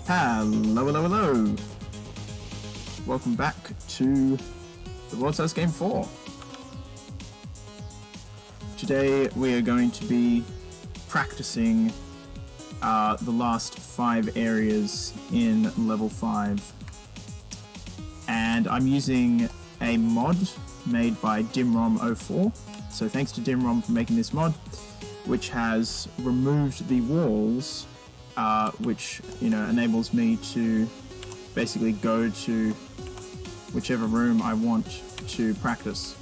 Hello. Welcome back to the World's House Game 4. Today we are going to be practicing the last 5 areas in level 5. And I'm using a mod made by dimrom04. So thanks to dimrom for making this mod, which has removed the walls, which, you know, enables me to basically go to whichever room I want to practice.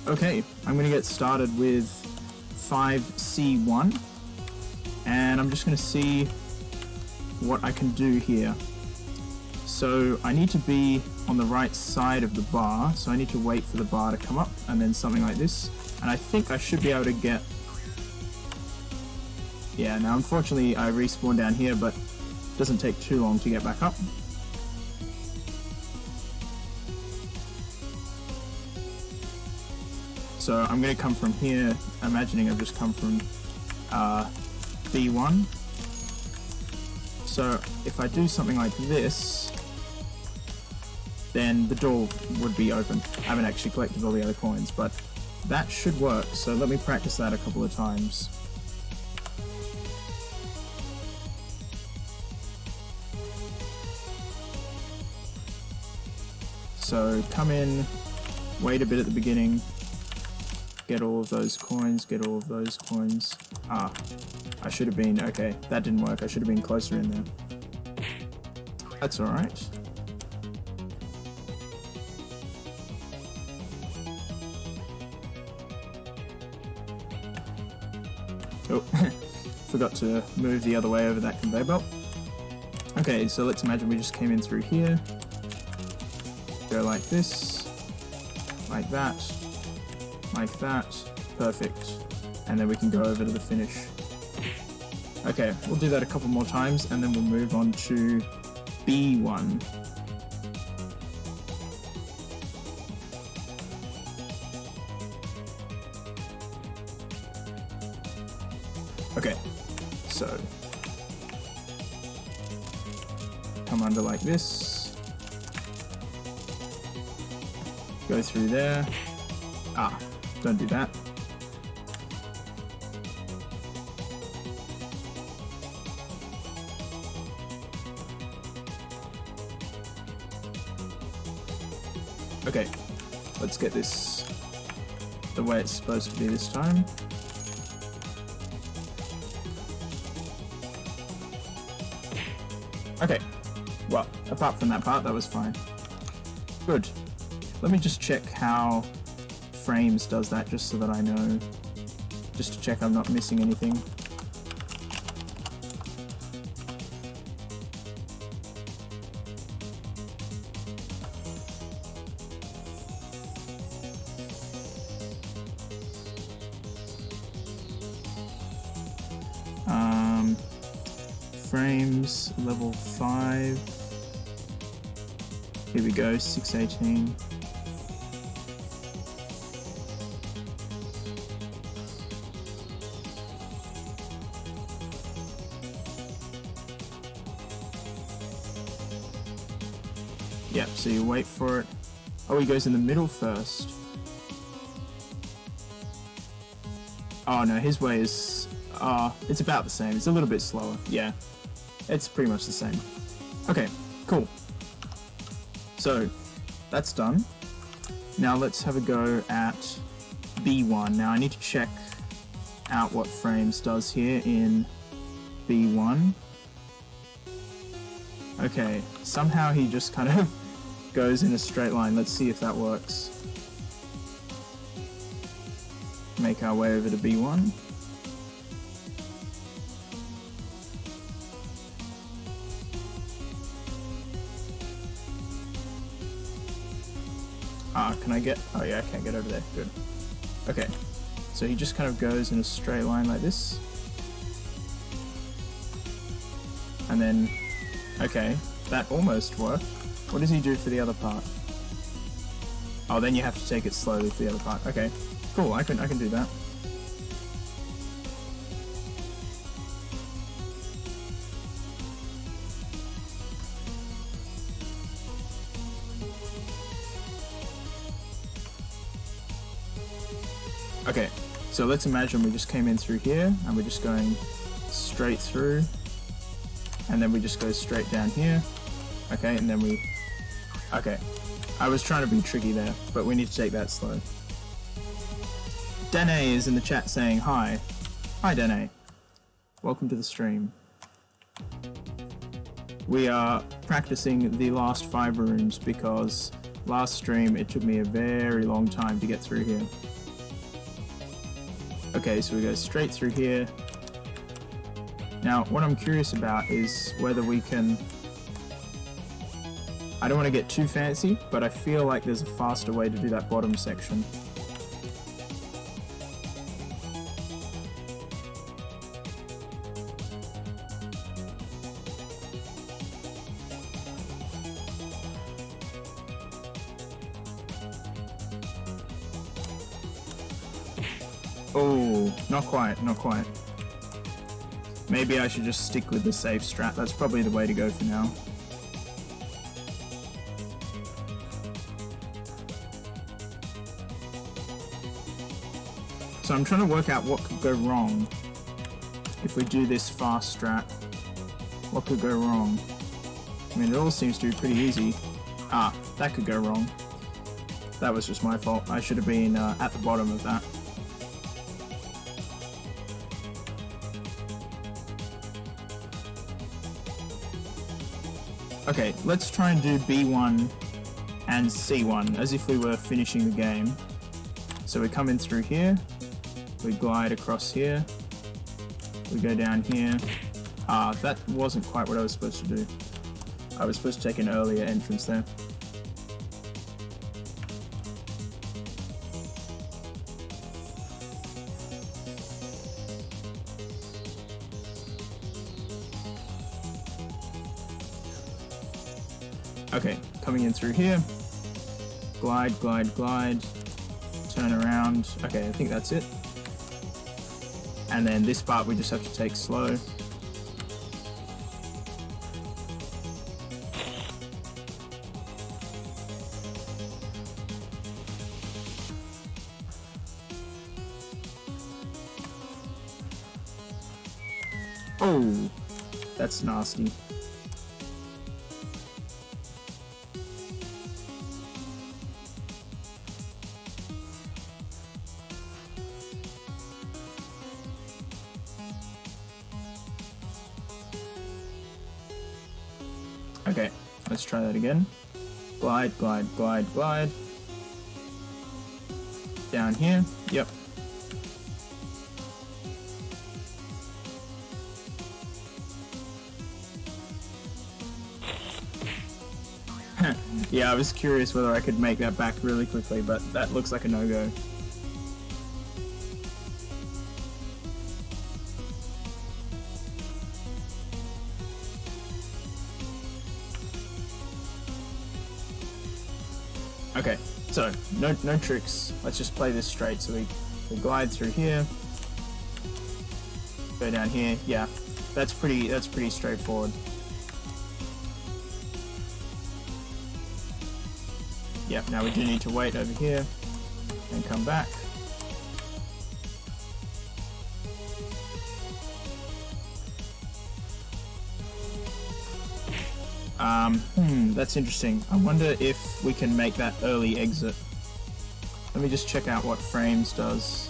Okay, I'm going to get started with 5C1, and I'm just going to see what I can do here. So I need to be on the right side of the bar, so I need to wait for the bar to come up, and then something like this, and I think I should be able to get... Yeah, now unfortunately I respawned down here, but it doesn't take too long to get back up. So I'm going to come from here, imagining I've just come from B1. So if I do something like this, then the door would be open. I haven't actually collected all the other coins, but that should work. So let me practice that a couple of times. So come in, wait a bit at the beginning, get all of those coins, get all of those coins. Ah, I should have been, okay, that didn't work, I should have been closer in there. That's alright. Oh, forgot to move the other way over that conveyor belt. Okay, so let's imagine we just came in through here. Go like this, like that, perfect, and then we can go over to the finish. Okay, we'll do that a couple more times and then we'll move on to B1. Okay, so come under like this. Go through there. Ah, don't do that. Okay, let's get this the way it's supposed to be this time. Okay, well, apart from that part, that was fine. Good. Let me just check how frames does that, just so that I know, just to check I'm not missing anything. Frames, level 5. Here we go, 618. Yep, so you wait for it. Oh, he goes in the middle first. Oh no, his way is... it's about the same. It's a little bit slower. Yeah, it's pretty much the same. Okay, cool. So, that's done. Now let's have a go at B1. Now I need to check out what frames does here in B1. Okay, somehow he just kind of goes in a straight line. Let's see if that works. Make our way over to B1. Can I get... Oh yeah, I can't get over there. Good. Okay, so he just kind of goes in a straight line like this. And then... Okay, that almost worked. What does he do for the other part? Oh, then you have to take it slowly for the other part. Okay, cool, I can do that. Okay, so let's imagine we just came in through here, and we're just going straight through, and then we just go straight down here. Okay, and then we... Okay, I was trying to be tricky there, but we need to take that slow. Danae is in the chat saying hi. Hi Danae. Welcome to the stream. We are practicing the last 5 rooms because last stream it took me a very long time to get through here. Okay, so we go straight through here. Now, what I'm curious about is whether we can... I don't want to get too fancy, but I feel like there's a faster way to do that bottom section. Oh, not quite, not quite. Maybe I should just stick with the safe strat. That's probably the way to go for now. So I'm trying to work out what could go wrong if we do this fast strat. What could go wrong? I mean, it all seems to be pretty easy. Ah, that could go wrong. That was just my fault. I should have been at the bottom of that. Okay, let's try and do B1 and C1 as if we were finishing the game. So we come in through here, we glide across here, we go down here. Ah, that wasn't quite what I was supposed to do. I was supposed to take an earlier entrance there. Okay, coming in through here, glide, glide, glide, turn around. Okay, I think that's it. And then this part we just have to take slow. Oh, that's nasty. Okay, let's try that again. Glide, glide, glide, glide. Down here. Yep. Yeah, I was curious whether I could make that back really quickly, but that looks like a no-go. Okay, so no tricks. Let's just play this straight. So we glide through here, go down here. Yeah, that's pretty straightforward. Yep. Now we do need to wait over here and come back. That's interesting. I wonder if we can make that early exit. Let me just check out what frames does.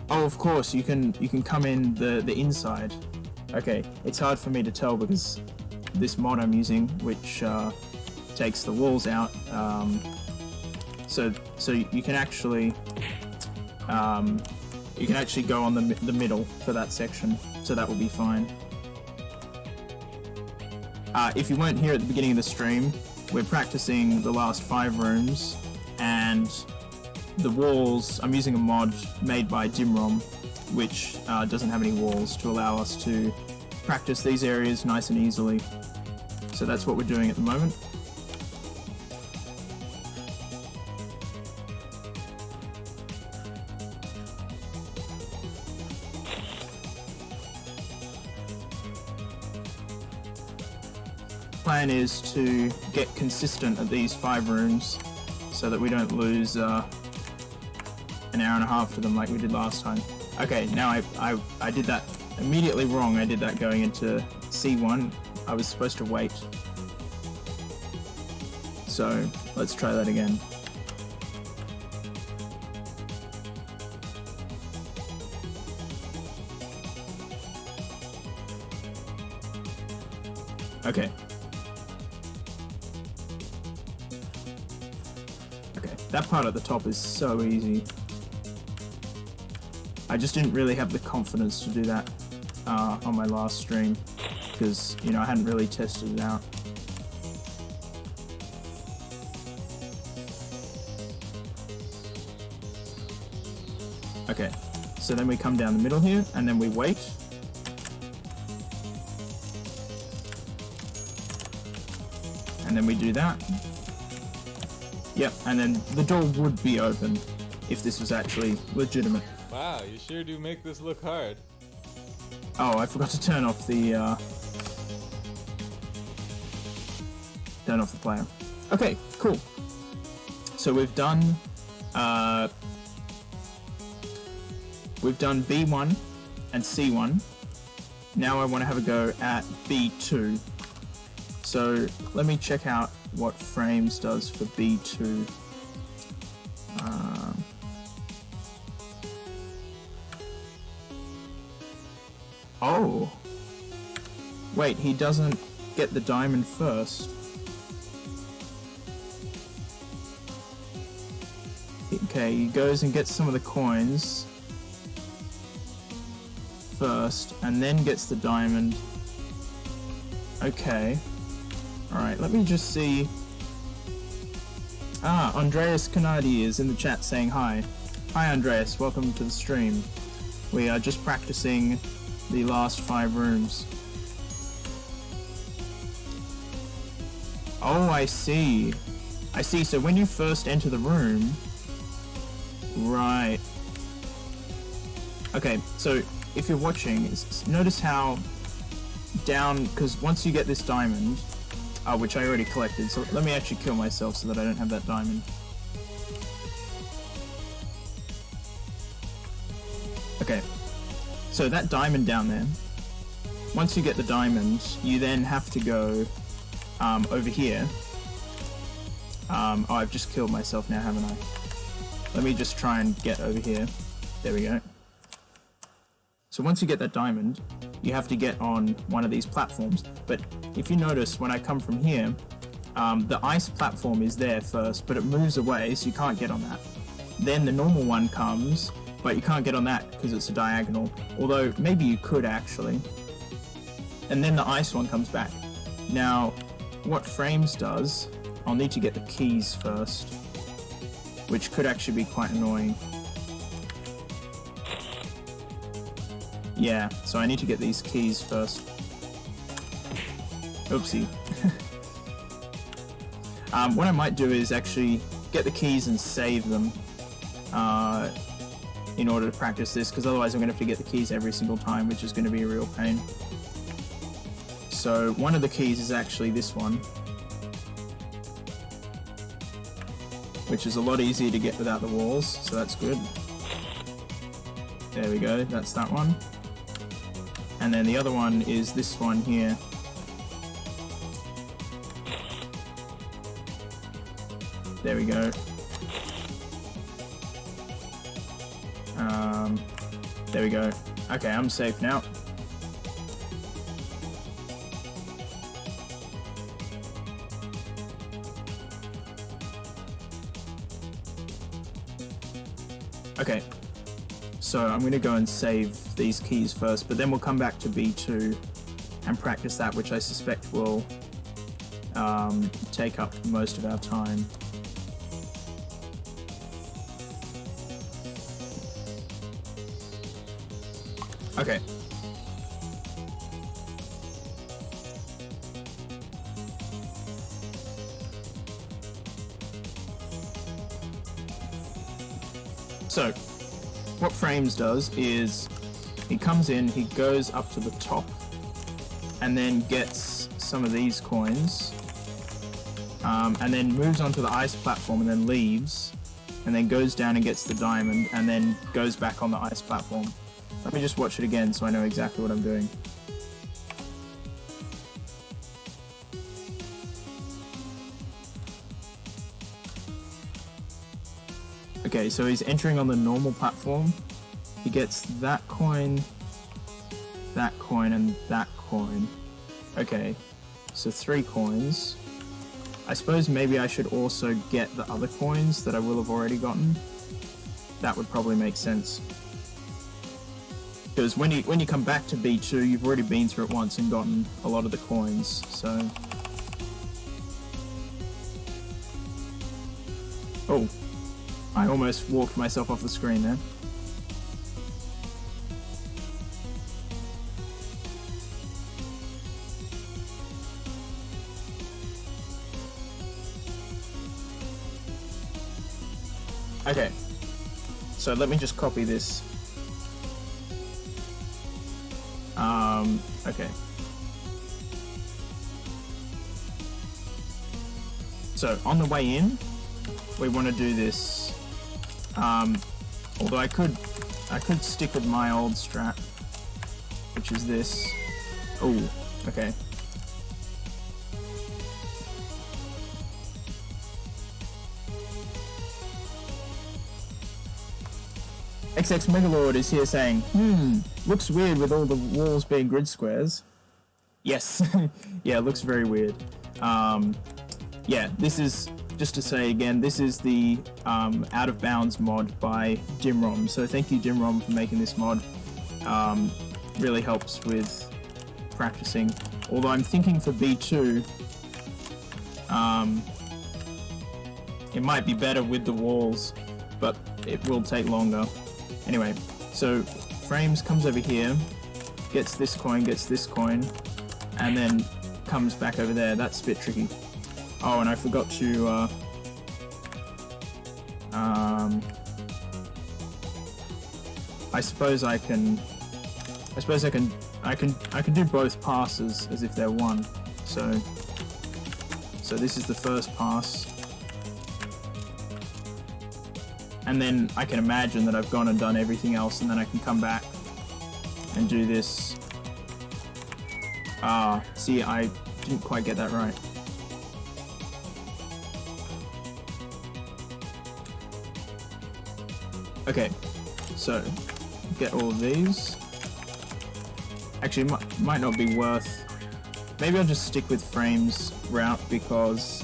Oh, of course, you can come in the inside. Okay, it's hard for me to tell because this mod I'm using, which takes the walls out, so you can actually go on the middle for that section, so that will be fine. If you weren't here at the beginning of the stream, we're practicing the last 5 rooms, and the walls, I'm using a mod made by Dimrom, which doesn't have any walls to allow us to practice these areas nice and easily. So that's what we're doing at the moment. Plan is to get consistent at these 5 rooms so that we don't lose an hour and a half to them like we did last time. Okay, now I did that immediately wrong. I did that going into C1. I was supposed to wait. So let's try that again. Okay. That part at the top is so easy. I just didn't really have the confidence to do that on my last stream because, you know, I hadn't really tested it out. Okay, so then we come down the middle here and then we wait. And then we do that. Yep, and then the door would be open if this was actually legitimate. Wow, you sure do make this look hard. Oh, I forgot to turn off the player. Okay, cool. So we've done B1 and C1. Now I want to have a go at B2. So let me check out what frames does for B2. Oh! Wait, he doesn't get the diamond first. Okay, he goes and gets some of the coins first, and then gets the diamond. Okay. Alright, let me just see. Ah, Andreas Canardi is in the chat saying hi. Hi Andreas, welcome to the stream. We are just practicing the last 5 rooms. Oh, I see. I see, so when you first enter the room... Right. Okay, so if you're watching, notice how down, because once you get this diamond, which I already collected, so let me actually kill myself so that I don't have that diamond. Okay, so that diamond down there, once you get the diamond, you then have to go over here. Oh, I've just killed myself now, haven't I? let me just try and get over here. There we go. So once you get that diamond, you have to get on one of these platforms. But if you notice, when I come from here, the ice platform is there first, but it moves away, so you can't get on that. Then the normal one comes, but you can't get on that because it's a diagonal. Although, maybe you could actually. And then the ice one comes back. Now, what Frames does, I'll need to get the keys first, which could actually be quite annoying. Yeah, so I need to get these keys first. Oopsie. What I might do is actually get the keys and save them in order to practice this, because otherwise I'm going to have to get the keys every single time, which is going to be a real pain. So one of the keys is actually this one, which is a lot easier to get without the walls, so that's good. There we go, that's that one. And then the other one is this one here. There we go. There we go. Okay, I'm safe now. Okay, so I'm going to go and save these keys first, but then we'll come back to B2 and practice that, which I suspect will take up most of our time. Okay. So, what Frames does is, he comes in, he goes up to the top, and then gets some of these coins, and then moves onto the ice platform and then leaves, and then goes down and gets the diamond, and then goes back on the ice platform. Let me just watch it again so I know exactly what I'm doing. Okay, so he's entering on the normal platform. He gets that coin, and that coin. Okay, so 3 coins. I suppose maybe I should also get the other coins that I will have already gotten. That would probably make sense. Because when you come back to B2, you've already been through it once and gotten a lot of the coins, so... Oh, I almost walked myself off the screen there. Okay, so let me just copy this. Okay. So, on the way in, we want to do this. Although I could stick with my old strat, which is this. Oh, okay. XX Megalord is here saying, looks weird with all the walls being grid squares. Yes, yeah, it looks very weird. Yeah, this is, just to say again, this is the Out of Bounds mod by Dimrom. So thank you, Dimrom, for making this mod. Really helps with practicing. Although I'm thinking for B2, it might be better with the walls, but it will take longer. Anyway, so Frames comes over here, gets this coin, and then comes back over there. That's a bit tricky. Oh, and I forgot to I suppose I can do both passes as if they're one. So this is the first pass. And then I can imagine that I've gone and done everything else, and then I can come back and do this. Ah, see, I didn't quite get that right. Okay, so get all of these. Actually, might not be worth. Maybe I'll just stick with frames route because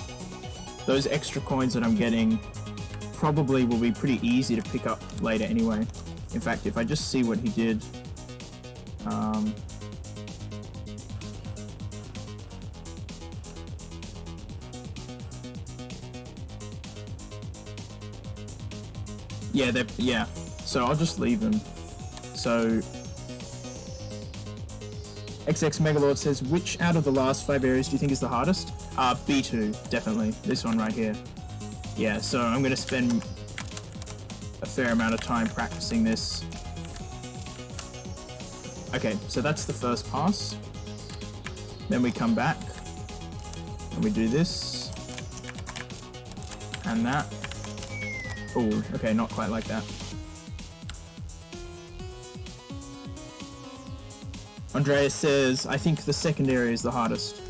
those extra coins that I'm getting probably will be pretty easy to pick up later anyway. In fact, if I just see what he did, yeah. So I'll just leave them. So XX Megalord says, which out of the last 5 areas do you think is the hardest? B2, definitely. This one right here. Yeah, so I'm going to spend a fair amount of time practicing this. Okay, so that's the first pass. Then we come back and we do this and that. Oh, okay, not quite like that. Andreas says, I think the second area is the hardest.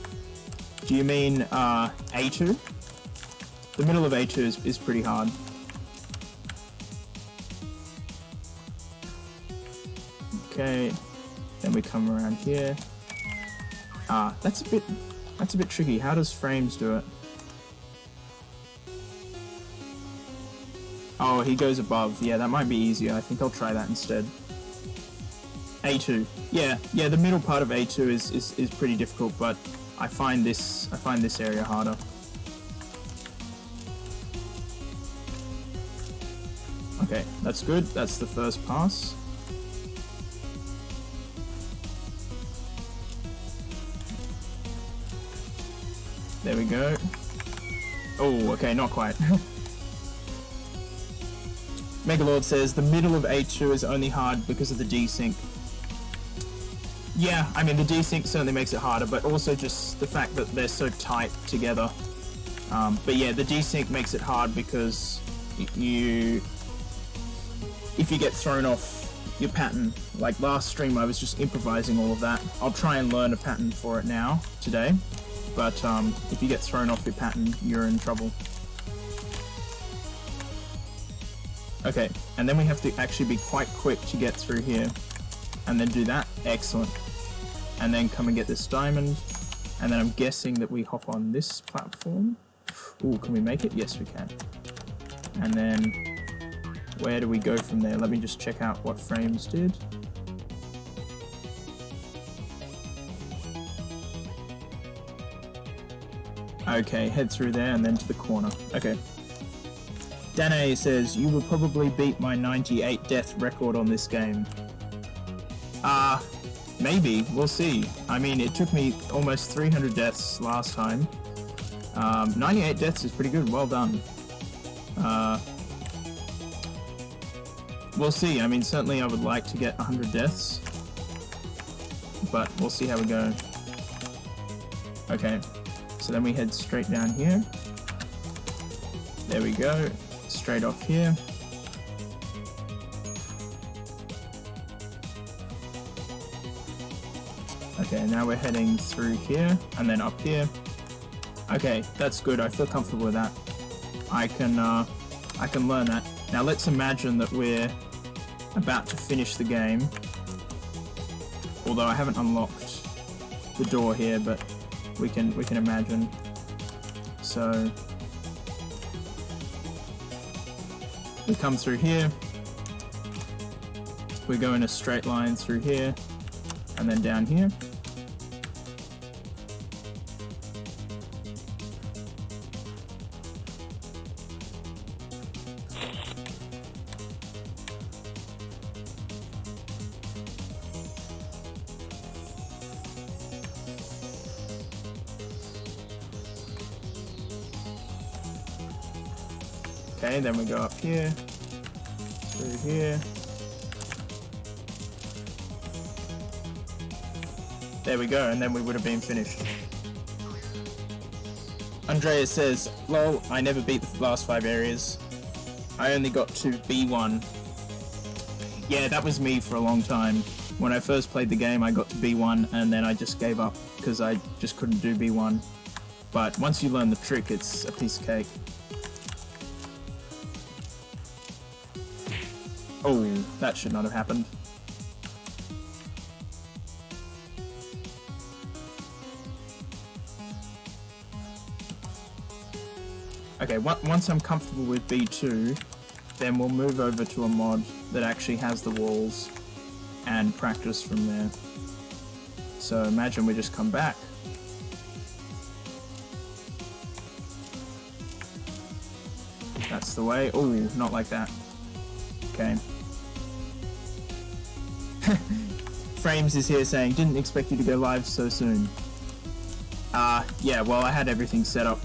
Do you mean A2? The middle of A2 is pretty hard. Okay, then we come around here. That's a bit tricky. How does frames do it? Oh, he goes above. Yeah, that might be easier. I think I'll try that instead. A2. Yeah, the middle part of A2 is pretty difficult, but I find this area harder. Okay, that's good. That's the first pass. There we go. Oh, okay, not quite. Megalord says, the middle of A2 is only hard because of the desync. Yeah, I mean, the desync certainly makes it harder, but also just the fact that they're so tight together. But yeah, the desync makes it hard because if you get thrown off your pattern, like last stream I was just improvising all of that. I'll try and learn a pattern for it now, today. But if you get thrown off your pattern, you're in trouble. Okay, and then we have to actually be quite quick to get through here. And then do that. Excellent. And then come and get this diamond. And then I'm guessing that we hop on this platform. Ooh, can we make it? Yes, we can. And then where do we go from there? Let me just check out what frames did. Okay, head through there and then to the corner. Okay. Danae says, you will probably beat my 98 death record on this game. Maybe. We'll see. I mean, it took me almost 300 deaths last time. 98 deaths is pretty good. Well done. We'll see. I mean, certainly I would like to get 100 deaths. But we'll see how we go. Okay. So then we head straight down here. There we go. Straight off here. Okay, now we're heading through here and then up here. Okay, that's good. I feel comfortable with that. I can learn that. Now let's imagine that we're about to finish the game. Although I haven't unlocked the door here, but we can imagine. So we come through here. We go in a straight line through here and then down here. Okay, then we go up here, through here. There we go, and then we would have been finished. Andrea says, lol, I never beat the last 5 areas. I only got to B1. Yeah, that was me for a long time. When I first played the game, I got to B1, and then I just gave up because I just couldn't do B1. But once you learn the trick, it's a piece of cake. Oh, that should not have happened. Okay, once I'm comfortable with B2, then we'll move over to a mod that actually has the walls and practice from there. So imagine we just come back. That's the way. Oh, not like that. Okay. Frames is here saying, didn't expect you to go live so soon. Yeah, well, I had everything set up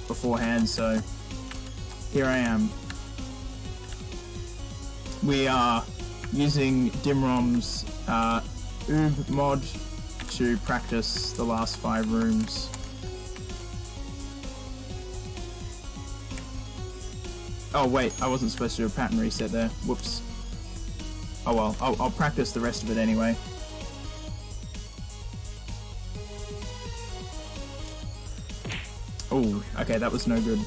beforehand, so here I am. We are using Dimrom's Oob mod to practice the last 5 rooms. Oh wait, I wasn't supposed to do a pattern reset there. Whoops. Oh well, I'll practice the rest of it anyway. Oh, okay, that was no good.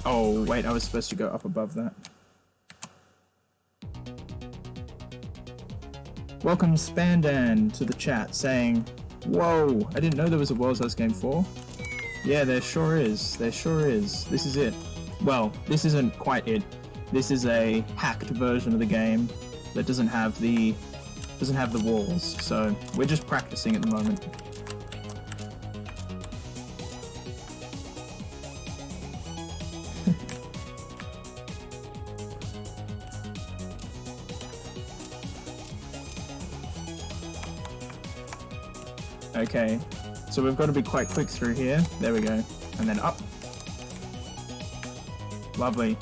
Oh, wait, I was supposed to go up above that. Welcome Spandan to the chat saying, whoa, I didn't know there was a World's House Game 4. Yeah, there sure is. There sure is. This is it. Well, this isn't quite it. This is a hacked version of the game that doesn't have the walls. So we're just practicing at the moment. Okay, so we've got to be quite quick through here. There we go. And then up. Lovely.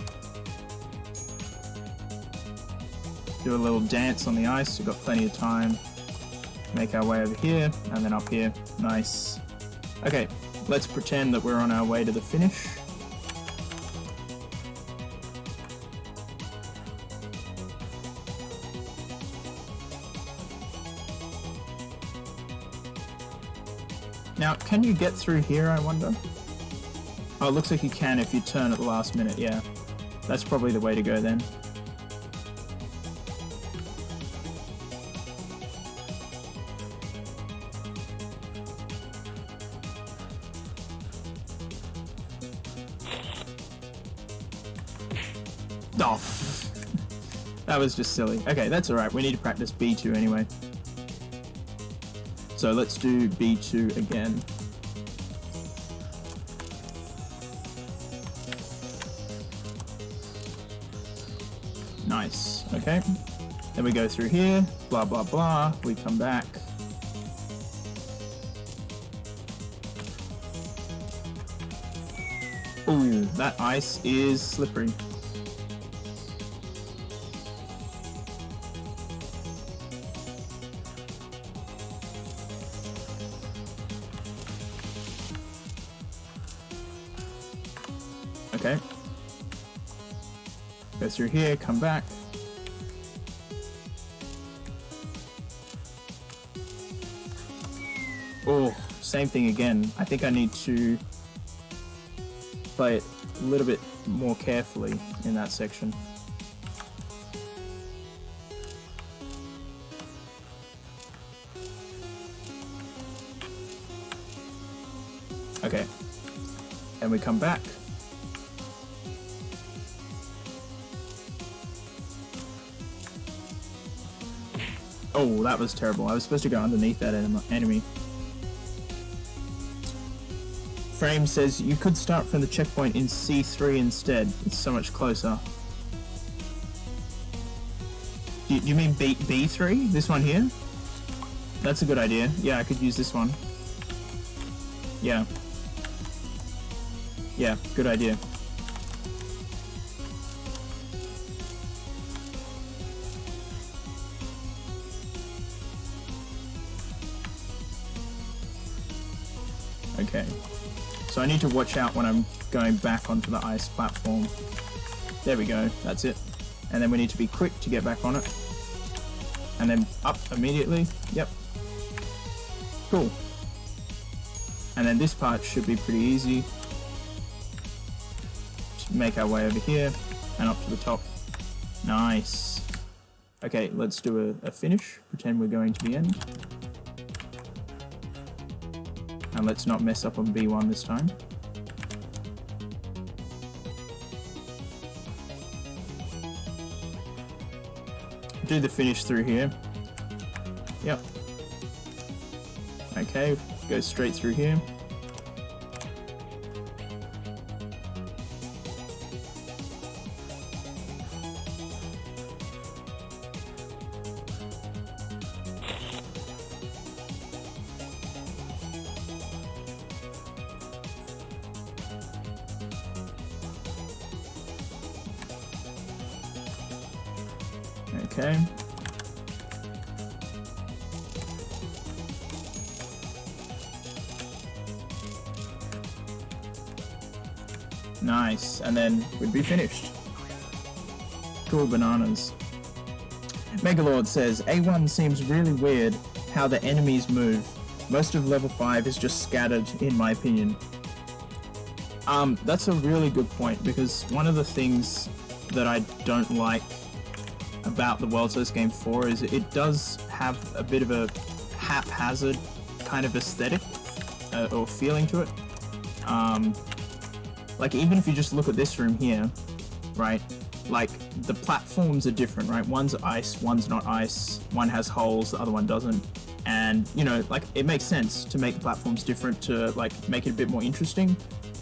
Do a little dance on the ice. We've got plenty of time. Make our way over here, and then up here. Nice. Okay, let's pretend that we're on our way to the finish. Now, can you get through here, I wonder? Oh, it looks like you can if you turn at the last minute, yeah. That's probably the way to go then. Oh, that was just silly. Okay, that's alright, we need to practice B2 anyway. So let's do B2 again. Nice, okay. Then we go through here, blah blah blah, we come back. Ooh, that ice is slippery. Okay. Go through here, come back. Oh, same thing again. I think I need to play it a little bit more carefully in that section. Okay. And we come back. Oh, that was terrible. I was supposed to go underneath that enemy. Frame says you could start from the checkpoint in C3 instead. It's so much closer. Do you mean B3? This one here? That's a good idea. Yeah, I could use this one. Yeah. Yeah, good idea. Okay, so I need to watch out when I'm going back onto the ice platform. There we go, that's it. And then we need to be quick to get back on it. And then up immediately. Yep. Cool. And then this part should be pretty easy. Just make our way over here and up to the top. Nice. Okay, let's do a finish. Pretend we're going to the end. And let's not mess up on B1 this time. Do the finish through here. Yep. Okay, go straight through here. Okay. Nice, and then we'd be finished. Cool bananas. Megalord says, A1 seems really weird how the enemies move. Most of level 5 is just scattered, in my opinion. That's a really good point, because one of the things that I don't like about the World's First Game 4 is it does have a bit of a haphazard kind of aesthetic or feeling to it. Like, even if you just look at this room here, right, like, the platforms are different, right? One's ice, one's not ice, one has holes, the other one doesn't. And, you know, like, it makes sense to make the platforms different to, like, make it a bit more interesting,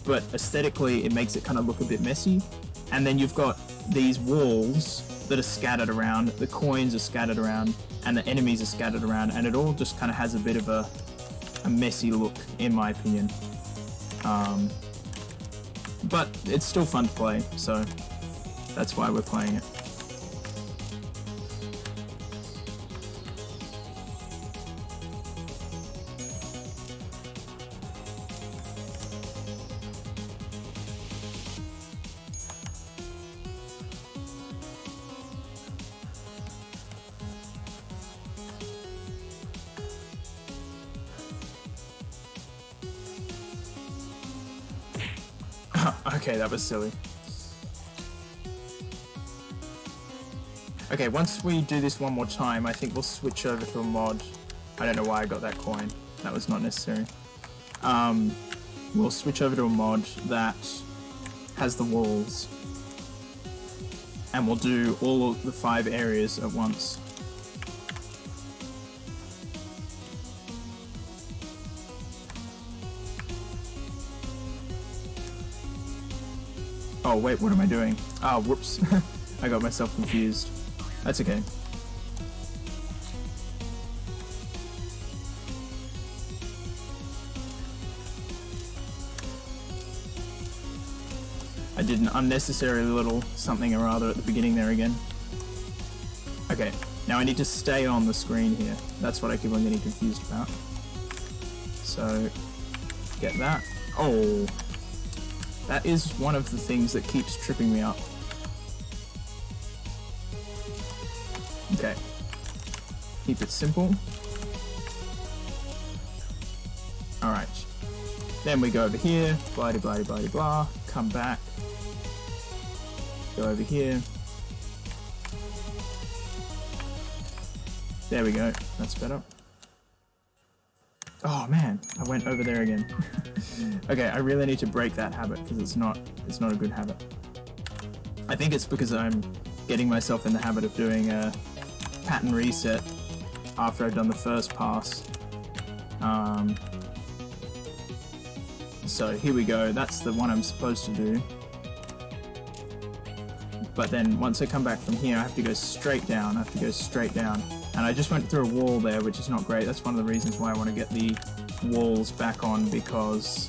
but aesthetically it makes it kind of look a bit messy. And then you've got these walls that are scattered around, the coins are scattered around, and the enemies are scattered around, and it all just kind of has a bit of a messy look, in my opinion. But it's still fun to play, so that's why we're playing it. Okay, that was silly. Okay, once we do this one more time, I think we'll switch over to a mod. I don't know why I got that coin. That was not necessary. We'll switch over to a mod that has the walls. And we'll do all of the 5 areas at once. Oh wait, what am I doing? Oh, whoops. I got myself confused. That's okay. I did an unnecessary little something or other at the beginning there again. Okay, now I need to stay on the screen here. That's what I keep on getting confused about. So, get that. Oh! That is one of the things that keeps tripping me up. Okay. Keep it simple. Alright. Then we go over here, blah blah blah blah blah, come back. Go over here. There we go, that's better. Oh man, I went over there again. Okay, I really need to break that habit because it's not a good habit. I think it's because I'm getting myself in the habit of doing a pattern reset after I've done the first pass. So here we go, that's the one I'm supposed to do. But then once I come back from here, I have to go straight down, And I just went through a wall there, which is not great. That's one of the reasons why I want to get the walls back on, because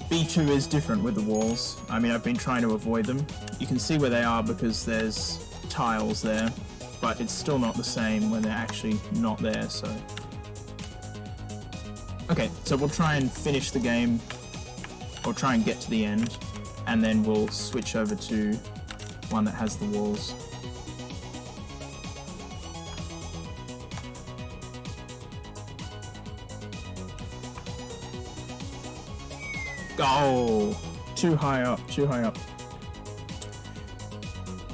B2 is different with the walls. I mean, I've been trying to avoid them. You can see where they are because there's tiles there, but it's still not the same when they're actually not there, so... Okay, so we'll try and finish the game, or try and get to the end, and then we'll switch over to one that has the walls. Oh, too high up, too high up.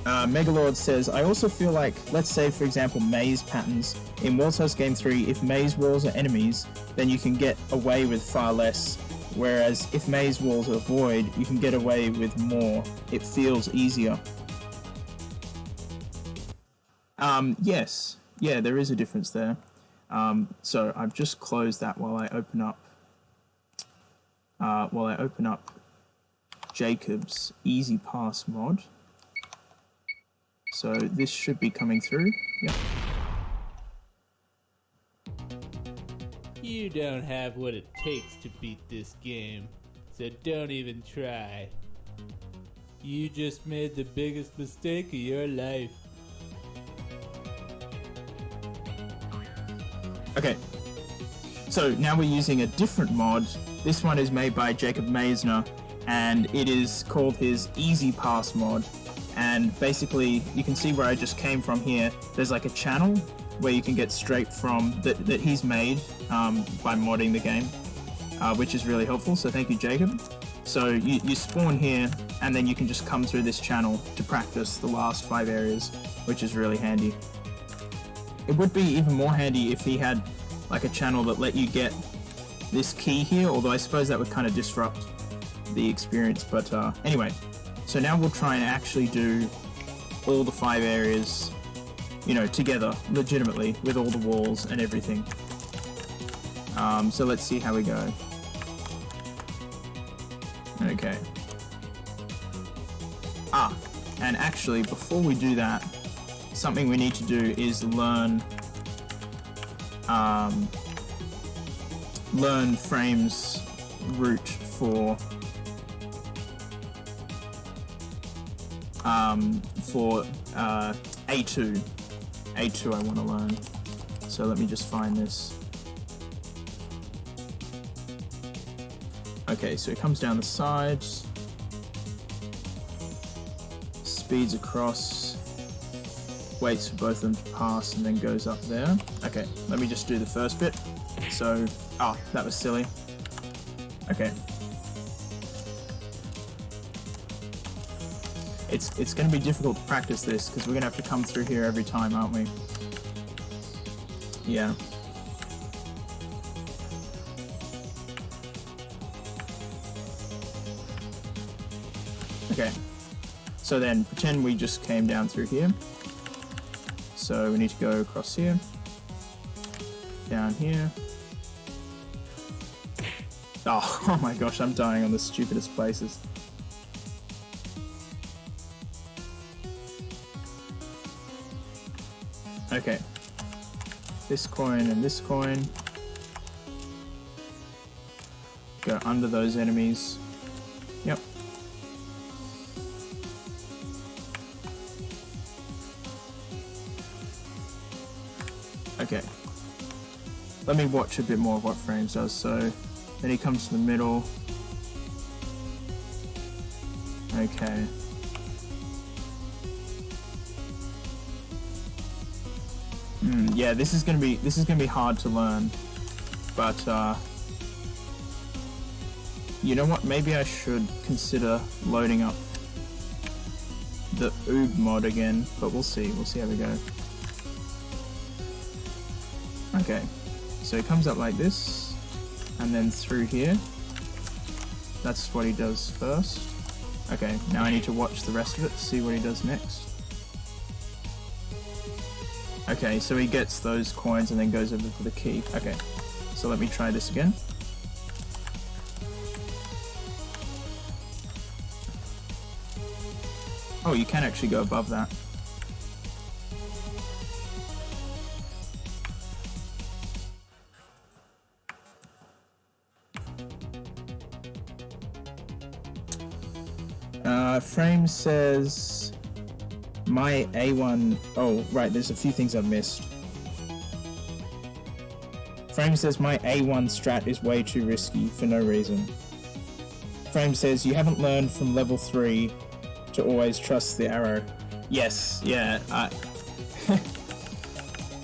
Megalord says, I also feel like, let's say for example maze patterns, in World's Host Game 3, if maze walls are enemies, then you can get away with far less, whereas if maze walls are void, you can get away with more. It feels easier. Yes, yeah, there is a difference there. So I've just closed that while I open up Jacob's Easy Pass mod. So this should be coming through. Yep. You don't have what it takes to beat this game, so don't even try. You just made the biggest mistake of your life. Okay, so now we're using a different mod. This one is made by Jacob Meisner, and it is called his Easy Pass mod. And basically, you can see where I just came from here. There's like a channel where you can get straight from that he's made by modding the game, which is really helpful. So thank you, Jacob. So you spawn here, and then you can just come through this channel to practice the last 5 areas, which is really handy. It would be even more handy if he had like a channel that let you get this key here, although I suppose that would kind of disrupt the experience. But anyway, so now we'll try and actually do all the 5 areas, you know, together, legitimately, with all the walls and everything. So let's see how we go. Okay. And actually, before we do that, something we need to do is learn Frame's route for A2. A2 I want to learn. So let me just find this. Okay, so it comes down the sides, speeds across, waits for both of them to pass, and then goes up there. Okay, let me just do the first bit. So, that was silly. Okay. It's going to be difficult to practice this, because we're going to have to come through here every time, aren't we? Yeah. Okay. So then, pretend we just came down through here. So we need to go across here, down here. Oh my gosh, I'm dying on the stupidest places. Okay, this coin and this coin. Go under those enemies. Yep. Okay. Let me watch a bit more of what Frames does. So then he comes to the middle. Okay. Yeah, this is gonna be hard to learn, but you know what? Maybe I should consider loading up the Oob mod again, but we'll see. We'll see how we go. Okay, so he comes up like this, and then through here. That's what he does first. Okay, now I need to watch the rest of it to see what he does next. Okay, so he gets those coins and then goes over for the key. Okay, so let me try this again. Oh, you can actually go above that. Frame says my A1. Oh, right, there's a few things I've missed. Frame says my A1 strat is way too risky for no reason. Frame says you haven't learned from level 3 to always trust the arrow. Yes, yeah.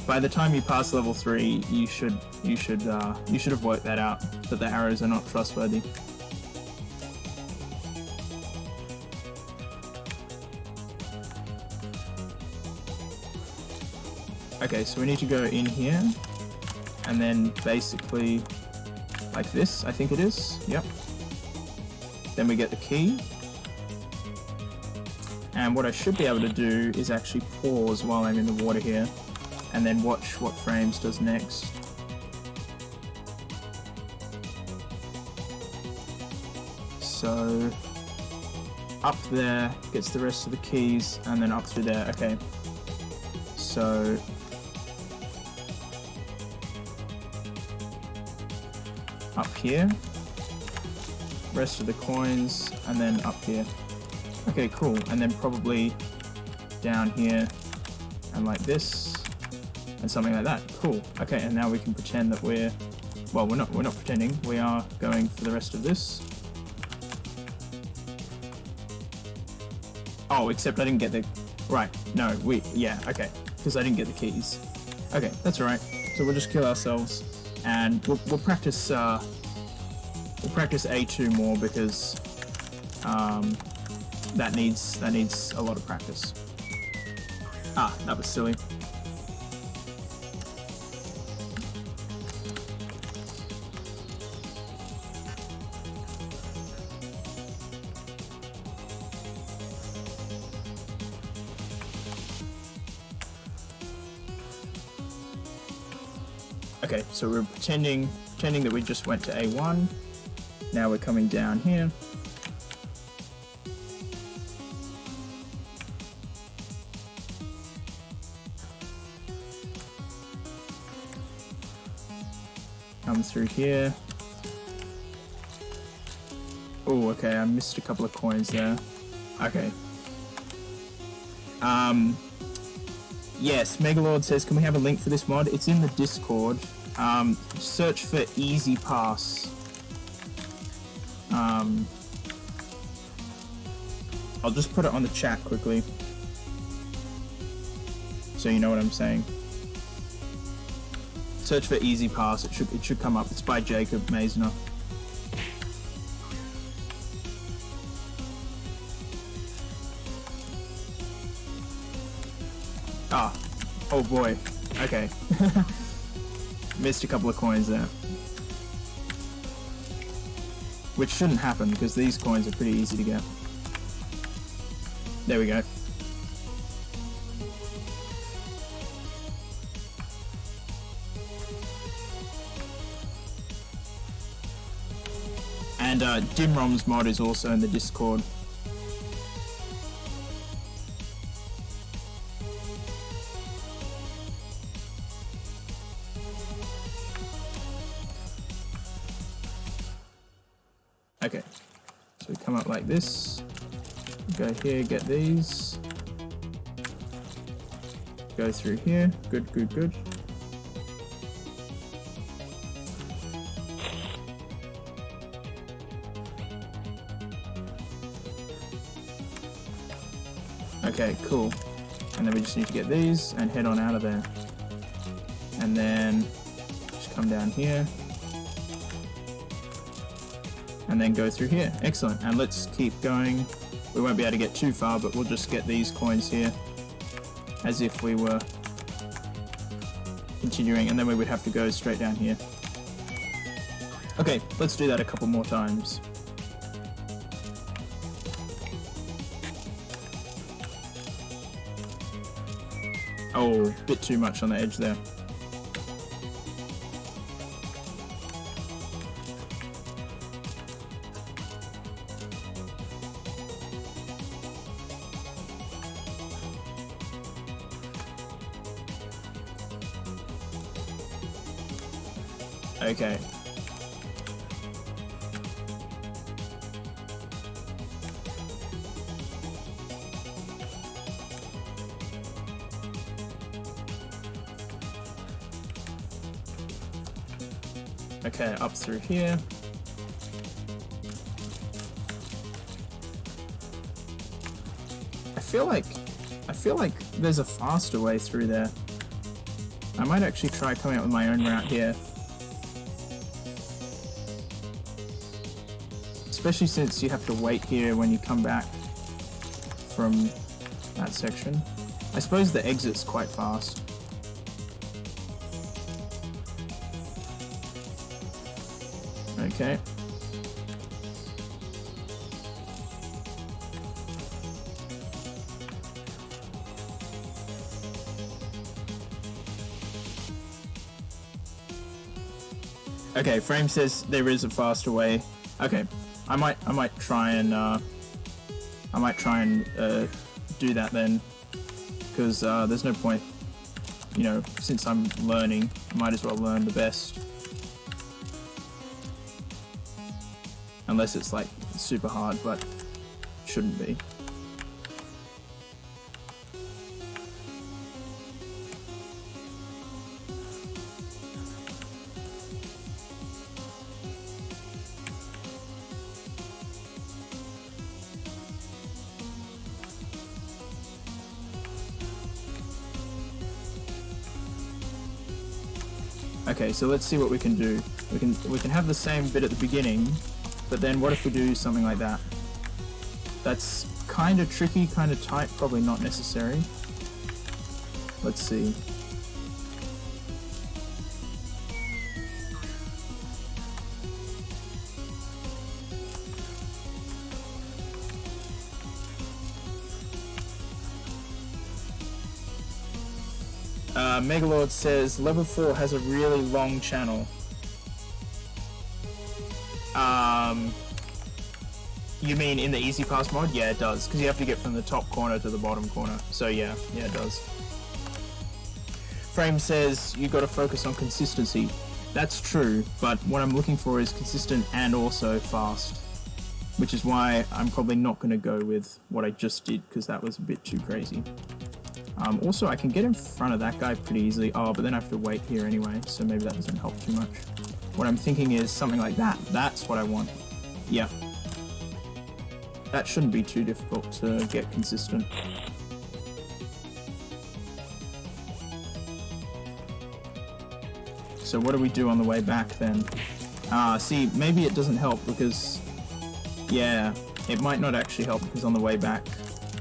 By the time you pass level 3, you should have worked that out, that the arrows are not trustworthy. Okay, so we need to go in here, and then basically like this, I think it is. Yep. Then we get the key. And what I should be able to do is actually pause while I'm in the water here, and then watch what Frames does next. So up there gets the rest of the keys, and then up through there. Okay. So up here, rest of the coins, and then up here. Okay, cool. And then probably down here, and like this, and something like that. Cool. Okay, and now we can pretend that we're not pretending. We are going for the rest of this. Oh, except I didn't get the right. No, yeah, okay, because I didn't get the keys. Okay, that's all right. So we'll just kill ourselves, and we'll practice. We'll practice A2 more because that needs a lot of practice. Ah, that was silly. Okay, so we're pretending that we just went to A1. Now we're coming down here. Come through here. Oh, okay, I missed a couple of coins there. Okay. Yes, Megalord says, can we have a link for this mod? It's in the Discord. Search for Easy Pass. I'll just put it on the chat quickly, so you know what I'm saying. Search for Easy Pass. It should come up. It's by Jacob Meisner. Ah, oh boy. Okay. Missed a couple of coins there. Which shouldn't happen because these coins are pretty easy to get. There we go. And Dimrom's mod is also in the Discord. Okay, so we come up like this, go here, get these, go through here, good, good, good. Okay, cool. And then we just need to get these and head on out of there. And then just come down here. And then go through here. Excellent. And let's keep going. We won't be able to get too far, but we'll just get these coins here as if we were continuing, and then we would have to go straight down here. Okay, let's do that a couple more times. Oh, bit too much on the edge there. Okay. Okay, up through here. I feel like there's a faster way through there. I might actually try coming up with my own route here. Especially since you have to wait here when you come back from that section. I suppose the exit's quite fast. Okay. Okay, Frame says there is a faster way. Okay, I might try and do that then, because there's no point, you know, since I'm learning, I might as well learn the best. Unless it's like super hard, but shouldn't be. Okay, so let's see what we can do. We can have the same bit at the beginning, but then what if we do something like that? That's kind of tricky, kind of tight, probably not necessary. Let's see. Megalord says level 4 has a really long channel. You mean in the Easy Pass mod? Yeah, it does, because you have to get from the top corner to the bottom corner. So yeah, it does. Frame says you got to focus on consistency. That's true, but what I'm looking for is consistent and also fast, which is why I'm probably not going to go with what I just did, because that was a bit too crazy. Also, I can get in front of that guy pretty easily. Oh, but then I have to wait here anyway, so maybe that doesn't help too much. What I'm thinking is something like that. That's what I want. Yeah. That shouldn't be too difficult to get consistent. So what do we do on the way back then? See, maybe it doesn't help because... Yeah, it might not actually help because on the way back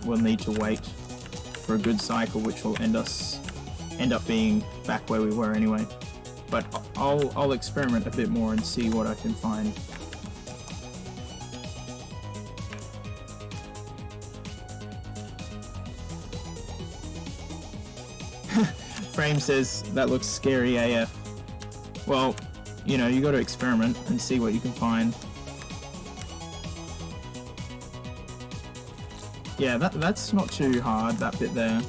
we'll need to wait for a good cycle, which will end up being back where we were anyway. But I'll experiment a bit more and see what I can find. Frame says that looks scary AF. Well, you know, you got to experiment and see what you can find. Yeah, that's not too hard, that bit there.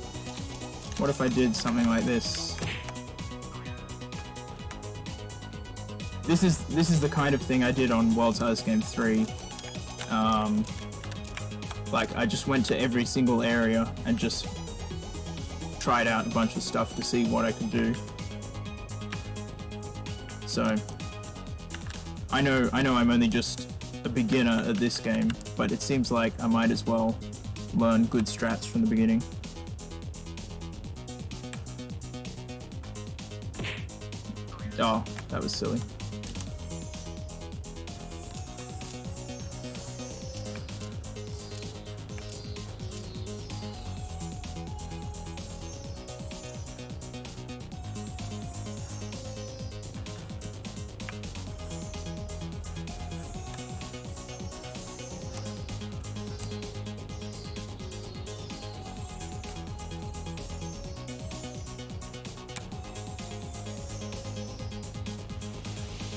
What if I did something like this? This is the kind of thing I did on World's Hardest Game 3. Like, I just went to every single area and just tried out a bunch of stuff to see what I could do. So, I know I'm only just a beginner at this game, but it seems like I might as well learn good strats from the beginning. Oh, that was silly.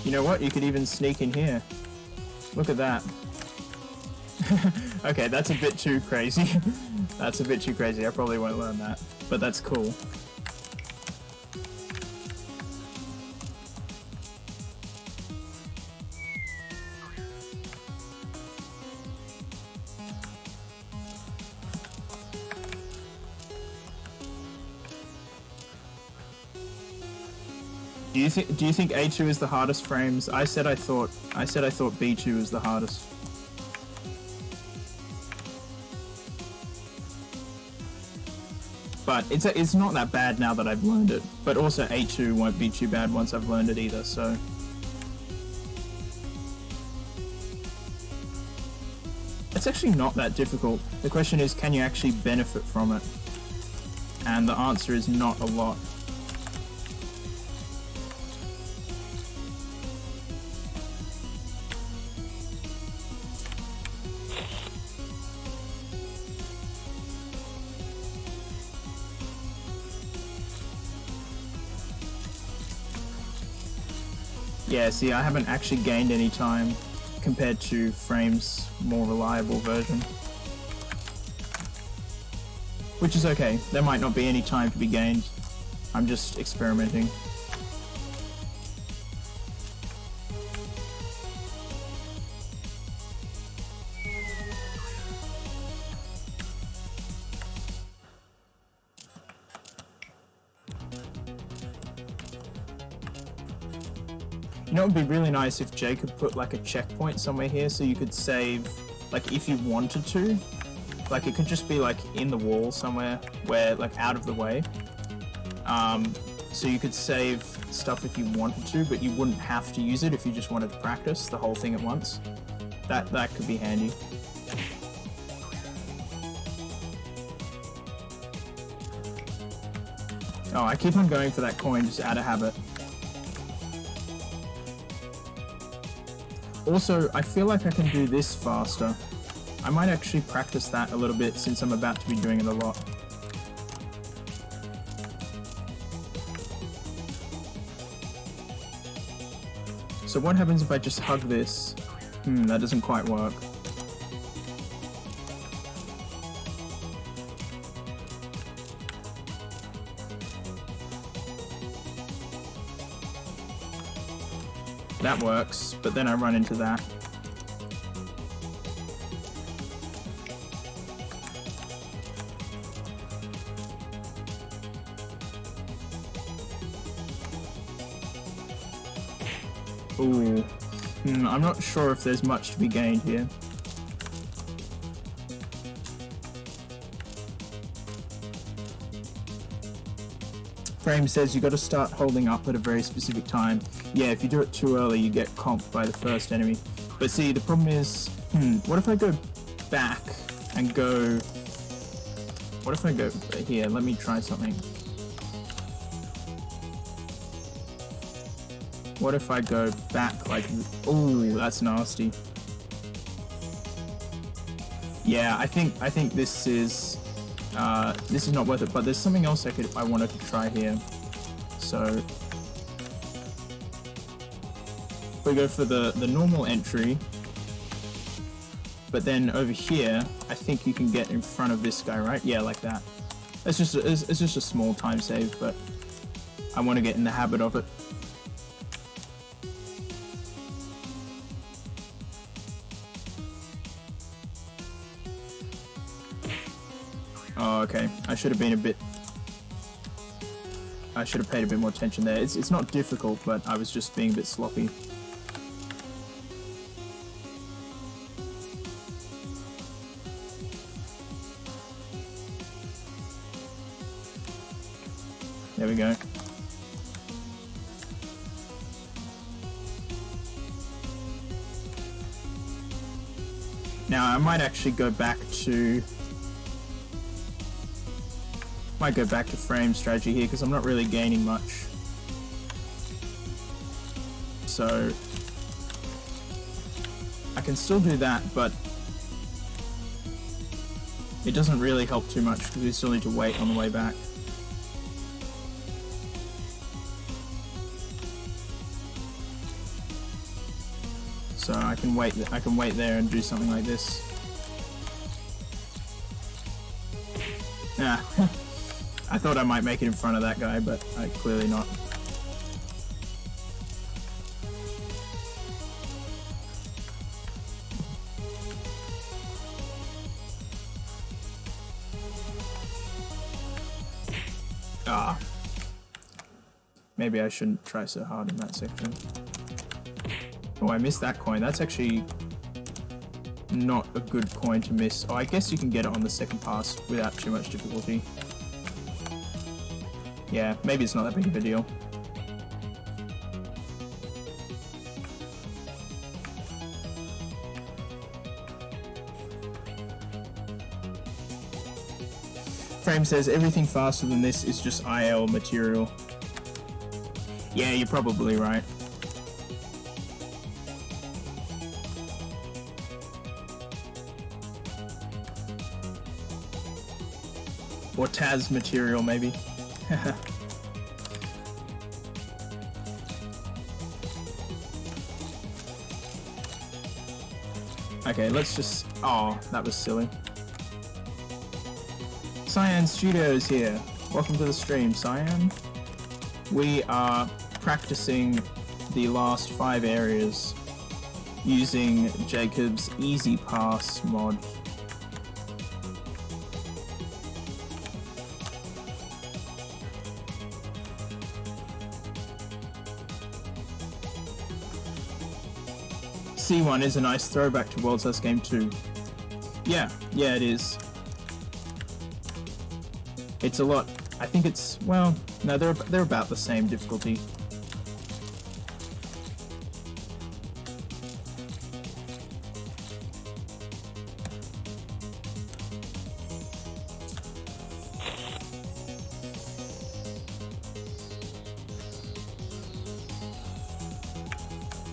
You know what? You could even sneak in here. Look at that. Okay, that's a bit too crazy. That's a bit too crazy. I probably won't learn that. But that's cool. Do you think A2 is the hardest, Frames? I said I thought B2 was the hardest. But it's not that bad now that I've learned it. But also A2 won't be too bad once I've learned it either, so... It's actually not that difficult. The question is, can you actually benefit from it? And the answer is not a lot. Yeah, see, I haven't actually gained any time compared to Frame's more reliable version. Which is okay, there might not be any time to be gained. I'm just experimenting. You know, it would be really nice if Jay could put like a checkpoint somewhere here so you could save, like if you wanted to. Like it could just be like in the wall somewhere where like out of the way. So you could save stuff if you wanted to, but you wouldn't have to use it if you just wanted to practice the whole thing at once. That could be handy. Oh, I keep on going for that coin just out of habit. Also, I feel like I can do this faster. I might actually practice that a little bit since I'm about to be doing it a lot. So what happens if I just hug this? That doesn't quite work. That works, but then I run into that. Ooh. I'm not sure if there's much to be gained here. Frame says you got to start holding up at a very specific time. Yeah, if you do it too early, you get comped by the first enemy. But see, the problem is, what if I go back and go... What if I go here? Let me try something. What if I go back like... Ooh, that's nasty. Yeah, I think this is not worth it, but there's something else I wanted to try here. So we go for the normal entry, but then over here, I think you can get in front of this guy, right? Yeah, like that. It's just a small time save, but I want to get in the habit of it. Oh, okay. I should have paid a bit more attention there. It's not difficult, but I was just being a bit sloppy. There we go. Now I might actually go back to frame strategy here because I'm not really gaining much. So I can still do that, but it doesn't really help too much because we still need to wait on the way back. So I can wait there and do something like this. Ah. I thought I might make it in front of that guy, but clearly not. Ah. Maybe I shouldn't try so hard in that section. Oh, I missed that coin. That's actually not a good coin to miss. Oh, I guess you can get it on the second pass without too much difficulty. Yeah, maybe it's not that big of a deal. Frame says everything faster than this is just IL material. Yeah, you're probably right. Or Taz material, maybe. Okay, let's just... Oh, that was silly. Cyan Studios here. Welcome to the stream, Cyan. We are practicing the last 5 areas using Jacob's Easy Pass mod. C1 is a nice throwback to World's Last Game 2. Yeah, it is. It's a lot. I think it's, well, no, they're about the same difficulty.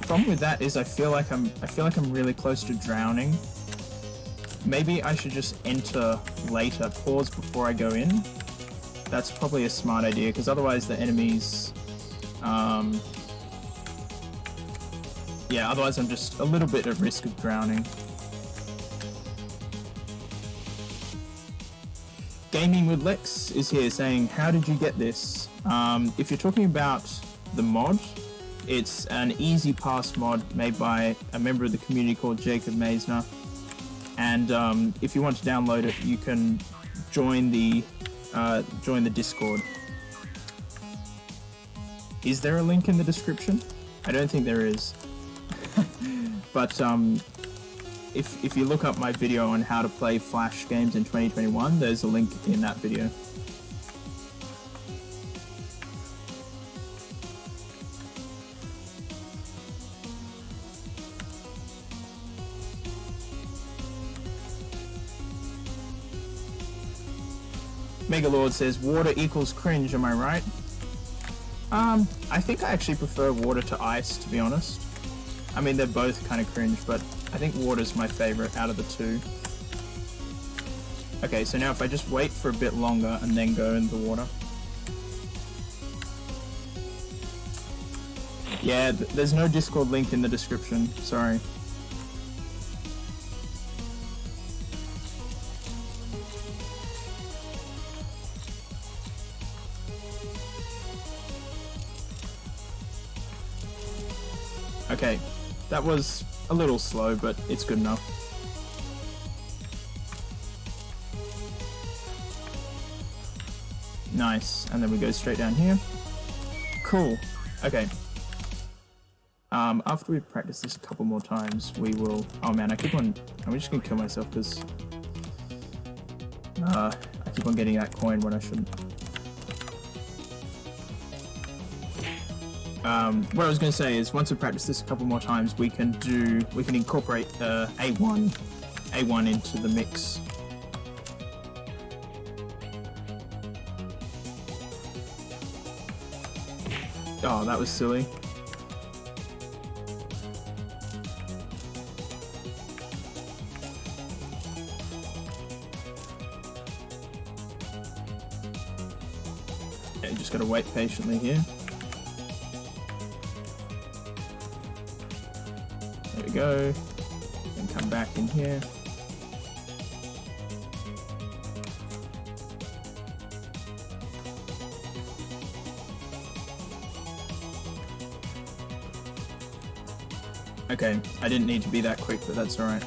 Problem with that is I feel like I'm really close to drowning. Maybe I should just enter later, pause before I go in. That's probably a smart idea, because otherwise the enemies, yeah, otherwise I'm just a little bit at risk of drowning. Gaming with Lex is here saying, how did you get this? If you're talking about the mod, it's an Easy Pass mod made by a member of the community called Jacob Meisner. And if you want to download it, you can join the Discord. Is there a link in the description? I don't think there is. But if you look up my video on how to play Flash games in 2021, there's a link in that video. Megalord says, water equals cringe, am I right? I think I actually prefer water to ice, to be honest. I mean, they're both kind of cringe, but I think water's my favorite out of the two. Okay, so now if I just wait for a bit longer and then go in the water. Yeah, there's no Discord link in the description, sorry. Okay, that was a little slow, but it's good enough. Nice, and then we go straight down here. Cool. Okay. After we've practiced this a couple more times, we will... Oh man, I'm just gonna kill myself because... I keep on getting that coin when I shouldn't. What I was going to say is, once we practice this a couple more times, we can incorporate A1 into the mix. Oh, that was silly. Okay, just gotta wait patiently here. There we go. And come back in here. Okay, I didn't need to be that quick, but that's alright.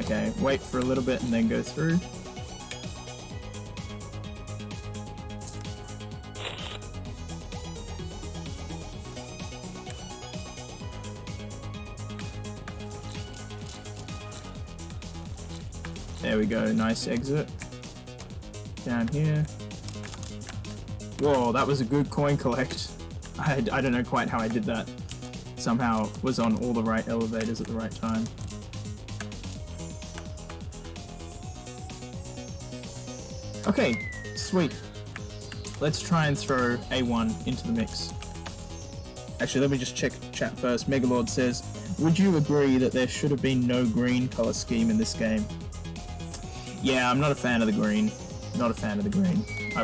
Okay, wait for a little bit and then go through. There we go, nice exit. Down here. Whoa, that was a good coin collect. I don't know quite how I did that. Somehow was on all the right elevators at the right time. Okay, sweet. Let's try and throw A1 into the mix. Actually, let me just check chat first. Megalord says, would you agree that there should have been no green color scheme in this game? Yeah, I'm not a fan of the green. Not a fan of the green. I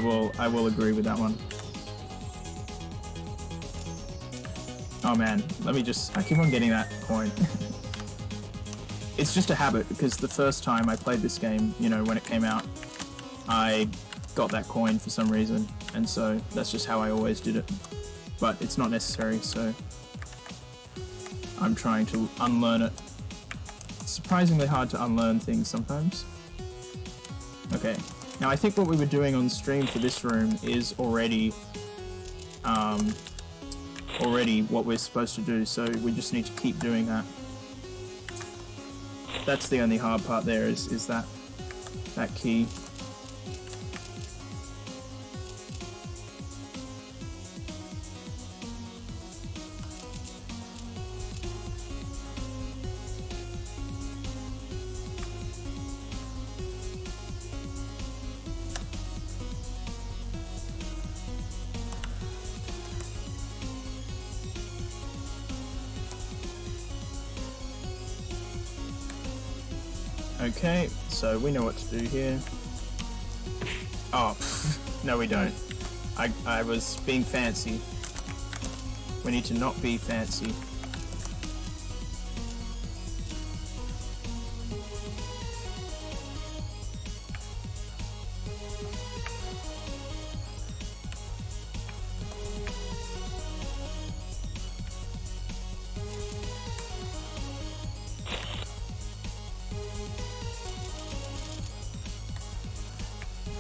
will agree with that one. Oh man, I keep on getting that coin. It's just a habit, because the first time I played this game, you know, when it came out, I got that coin for some reason, and so that's just how I always did it. But it's not necessary, so I'm trying to unlearn it. It's surprisingly hard to unlearn things sometimes. Okay, now I think what we were doing on stream for this room is already what we're supposed to do, so we just need to keep doing that. That's the only hard part there, is that key. Okay, so we know what to do here. Oh, no we don't. I was being fancy. We need to not be fancy.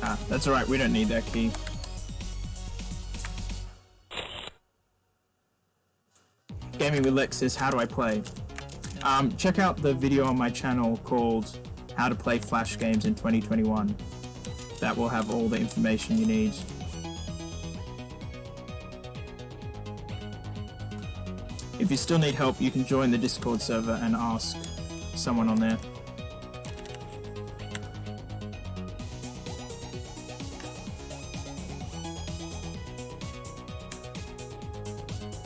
Ah, that's alright, we don't need that key. Gaming with Lex says, how do I play? Check out the video on my channel called How to Play Flash Games in 2021. That will have all the information you need. If you still need help, you can join the Discord server and ask someone on there.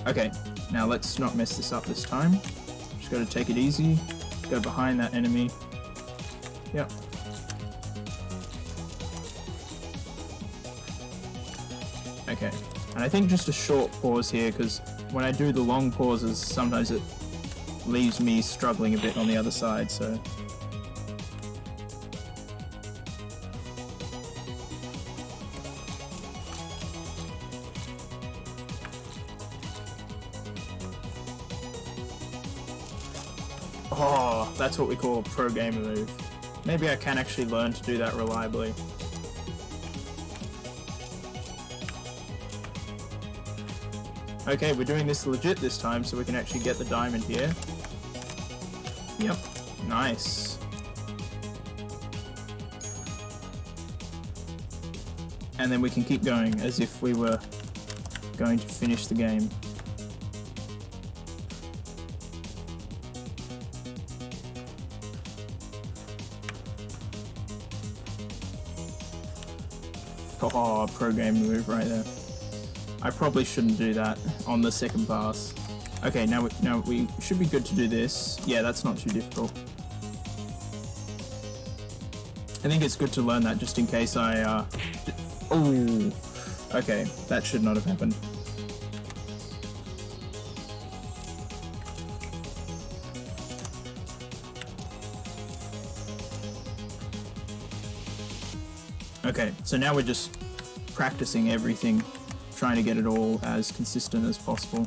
Okay, now let's not mess this up this time. Just gotta take it easy. Go behind that enemy. Yep. Okay, and I think just a short pause here, because when I do the long pauses, sometimes it leaves me struggling a bit on the other side, so... Oh, that's what we call a pro gamer move. Maybe I can actually learn to do that reliably. Okay, we're doing this legit this time, so we can actually get the diamond here. Yep, nice. And then we can keep going as if we were going to finish the game. Oh, pro game move right there. I probably shouldn't do that on the second pass. Okay, now we should be good to do this. Yeah, that's not too difficult. I think it's good to learn that just in case I, Oh, okay, that should not have happened. Okay, so now we're just practicing everything, trying to get it all as consistent as possible.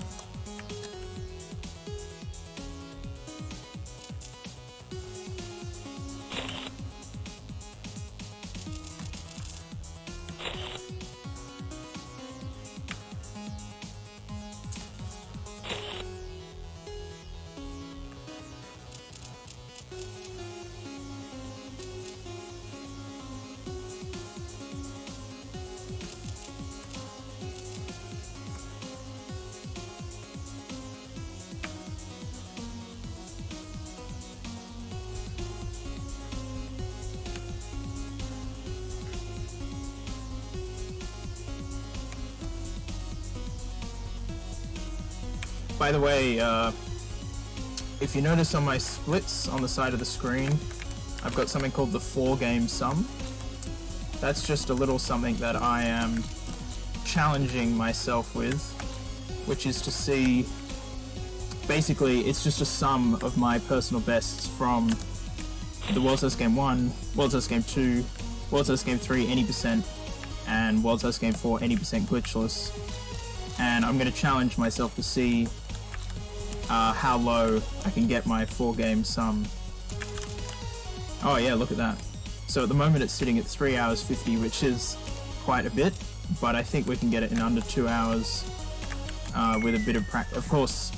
By the way, if you notice on my splits on the side of the screen, I've got something called the 4-game sum. That's just a little something that I am challenging myself with, which is to see basically, it's just a sum of my personal bests from the World's Test Game 1, World's Test Game 2, World's Test Game 3, any percent, and World's Test Game 4, any percent glitchless. And I'm going to challenge myself to see how low I can get my 4-game sum. Oh yeah, look at that. So at the moment it's sitting at 3 hours 50, which is quite a bit, but I think we can get it in under 2 hours with a bit of practice. Of course,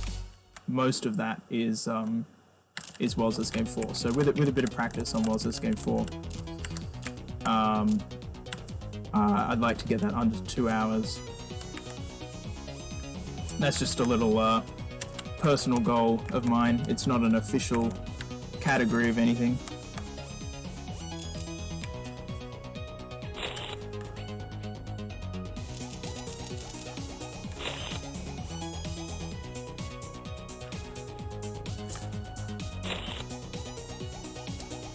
most of that is World's Test Game 4. So with a bit of practice on World's Test Game 4, I'd like to get that under 2 hours. That's just a little personal goal of mine. It's not an official category of anything.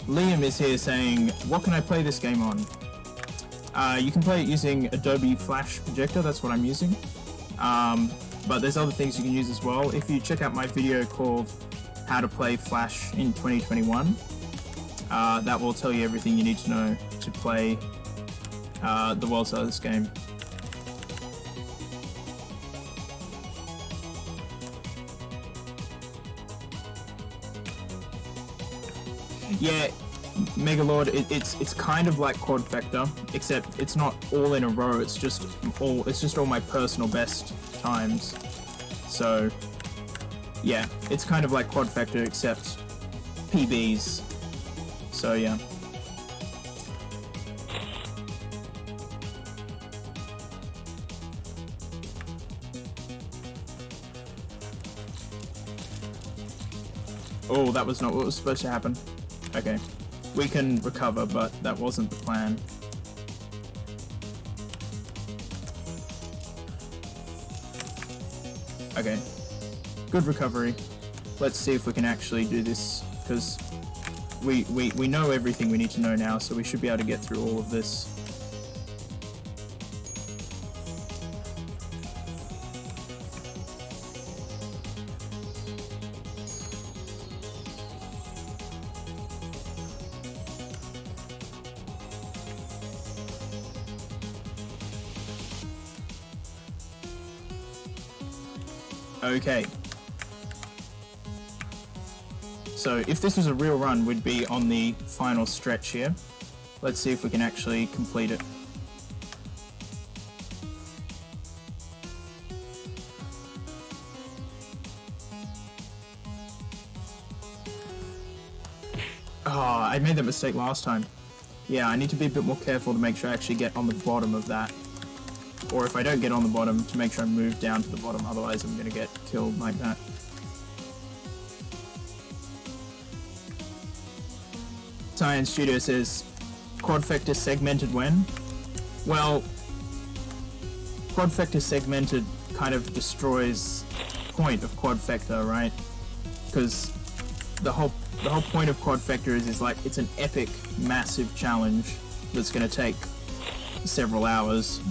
Liam is here saying, what can I play this game on? You can play it using Adobe Flash Projector, that's what I'm using. But there's other things you can use as well. If you check out my video called How to Play Flash in 2021, that will tell you everything you need to know to play the World's Test game. Yeah, Megalord, it's kind of like Quad Vector, except it's not all in a row. It's just all my personal best times. So yeah, it's kind of like Quad Vector except PBs. So yeah. Oh, that was not what was supposed to happen. Okay. We can recover, but that wasn't the plan. Okay. Good recovery. Let's see if we can actually do this, because we know everything we need to know now, so we should be able to get through all of this. Okay. So if this was a real run, we'd be on the final stretch here. Let's see if we can actually complete it. Oh, I made that mistake last time. Yeah, I need to be a bit more careful to make sure I actually get on the bottom of that. Or if I don't get on the bottom, to make sure I move down to the bottom, otherwise I'm gonna get killed like that. Science Studio says, Quad Vector segmented when? Well, Quad Vector segmented kind of destroys the point of Quad Vector, right? Because the whole point of Quad Vector is like, it's an epic, massive challenge that's gonna take several hours.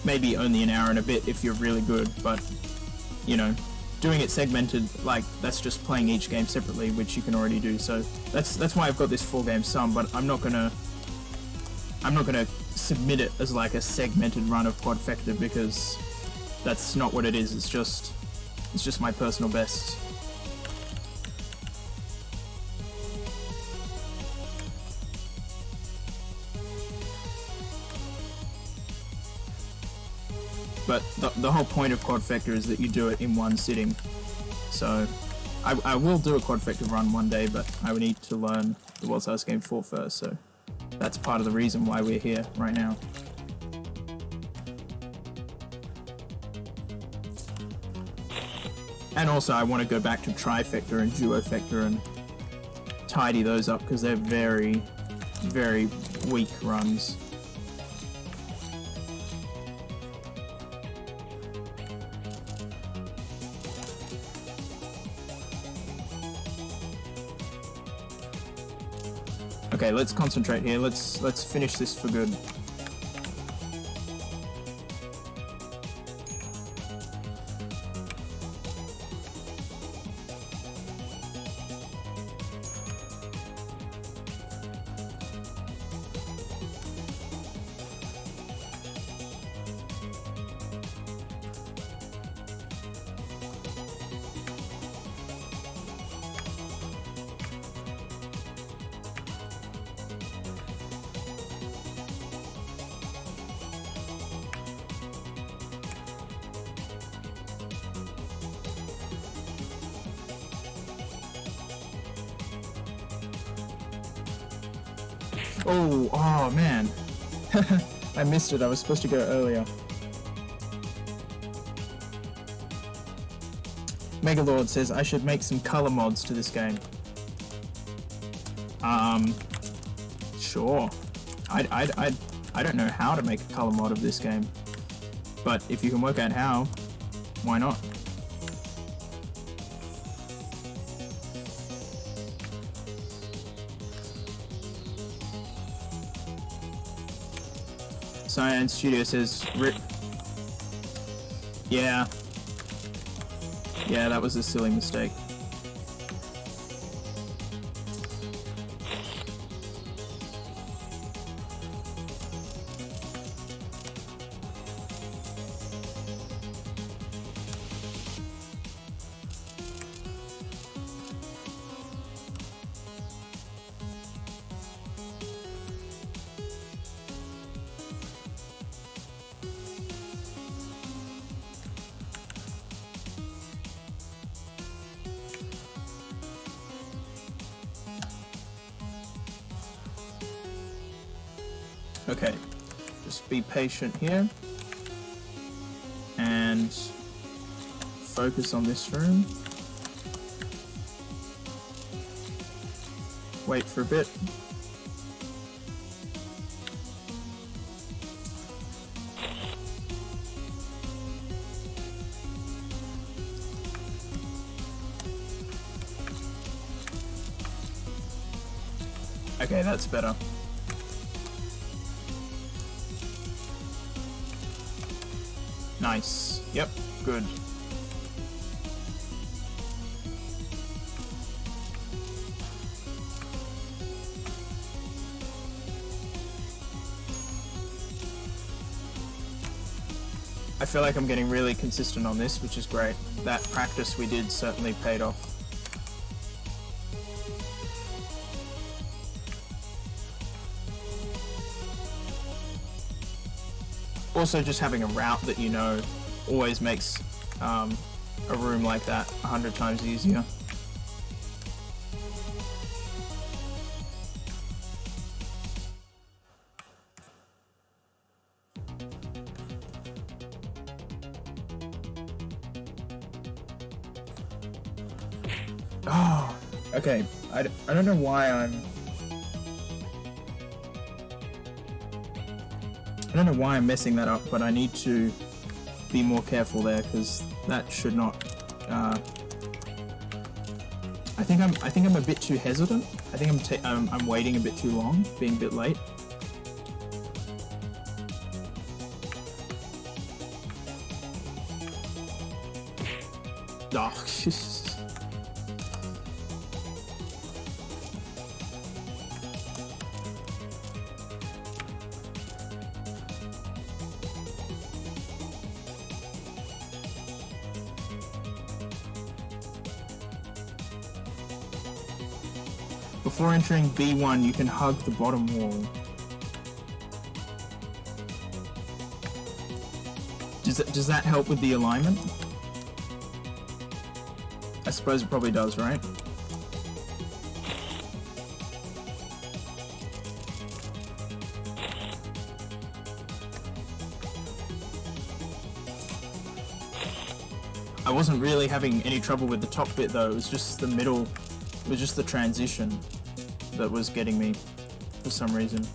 Maybe only an hour and a bit if you're really good, but, you know, doing it segmented, like, that's just playing each game separately, which you can already do, so that's why I've got this 4-game sum, but I'm not gonna submit it as like a segmented run of Quad Vector, because that's not what it is. It's just my personal best. But the whole point of Quad Vector is that you do it in one sitting. So I will do a Quad Vector run one day, but I would need to learn the World's Test Game 4 first, so that's part of the reason why we're here right now. And also I want to go back to Trifecta and Duofecta and tidy those up, because they're very, very weak runs. Okay, let's concentrate here. Let's finish this for good. Oh man. I missed it. I was supposed to go earlier. Megalord says I should make some color mods to this game. Sure. I don't know how to make a color mod of this game, but if you can work out how, why not? Cyan Studio says rip. Yeah, that was a silly mistake. Okay, just be patient here and focus on this room. Wait for a bit. Okay, that's better. Nice. Yep, good. I feel like I'm getting really consistent on this, which is great. That practice we did certainly paid off. Also, just having a route that you know always makes a room like that 100 times easier. Oh, okay. I don't know why I'm messing that up, but I need to be more careful there because that should not. I think I'm a bit too hesitant. I think I'm waiting a bit too long, being a bit late. Oh, before entering B1, you can hug the bottom wall. Does that help with the alignment? I suppose it probably does, right? I wasn't really having any trouble with the top bit though, it was just the middle, it was just the transition that was getting me for some reason.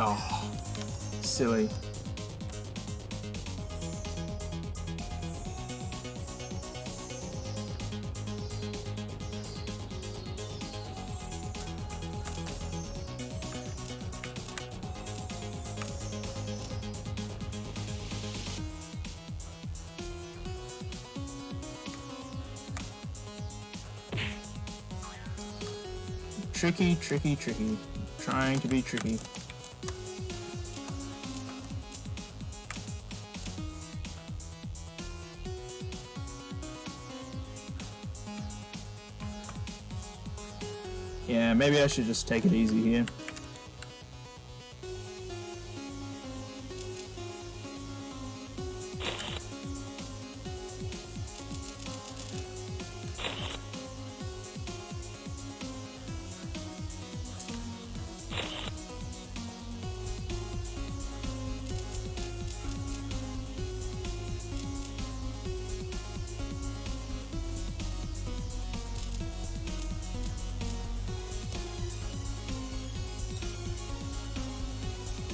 Oh, silly. Tricky, tricky, tricky. Trying to be tricky. Yeah, maybe I should just take it easy here.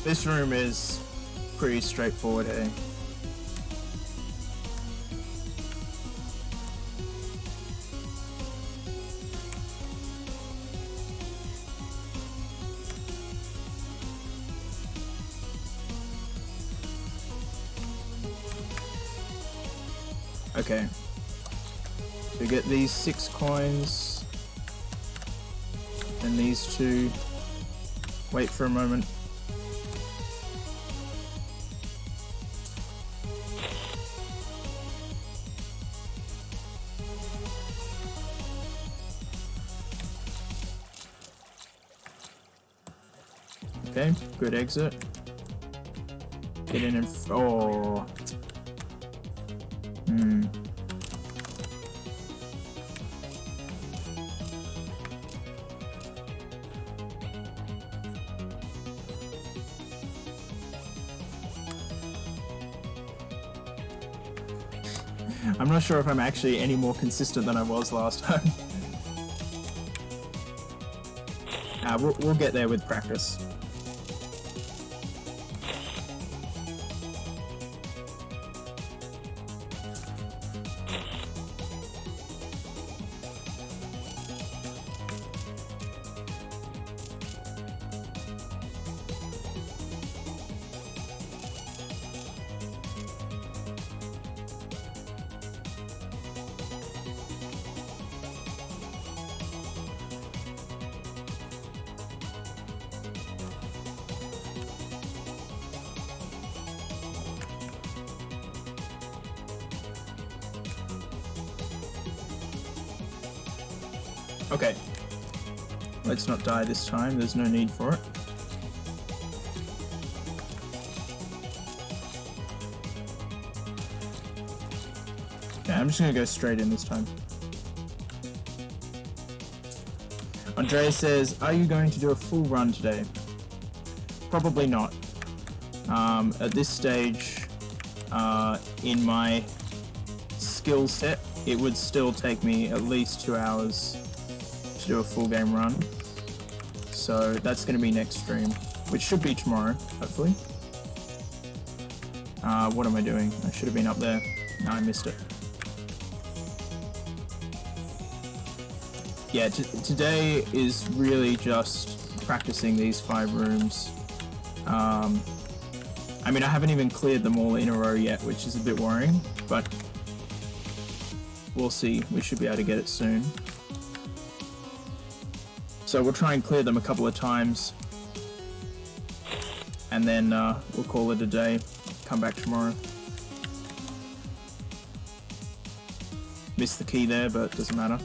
This room is pretty straightforward, eh? Okay. So we get these 6 coins. And these 2. Wait for a moment. Okay, good exit. Get in and oh. I'm not sure if I'm actually any more consistent than I was last time. We'll get there with practice. Okay. Let's not die this time, there's no need for it. Yeah, I'm just gonna go straight in this time. Andrea says, are you going to do a full run today? Probably not. At this stage, in my skill set, it would still take me at least 2 hours to do a full game run. So that's going to be next stream, which should be tomorrow, hopefully. What am I doing? I should have been up there. No, I missed it. Yeah, today is really just practicing these 5 rooms. I mean, I haven't even cleared them all in a row yet, which is a bit worrying, but we'll see. We should be able to get it soon. So we'll try and clear them a couple of times, and then we'll call it a day. Come back tomorrow. Missed the key there, but it doesn't matter.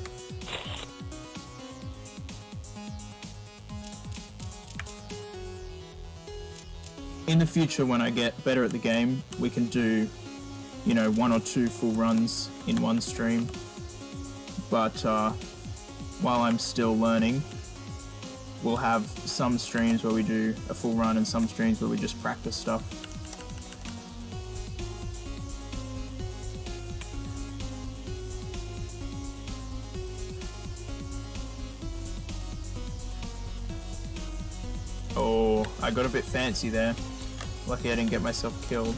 In the future, when I get better at the game, we can do, you know, 1 or 2 full runs in one stream. But while I'm still learning, we'll have some streams where we do a full run and some streams where we just practice stuff. Oh, I got a bit fancy there. Lucky I didn't get myself killed.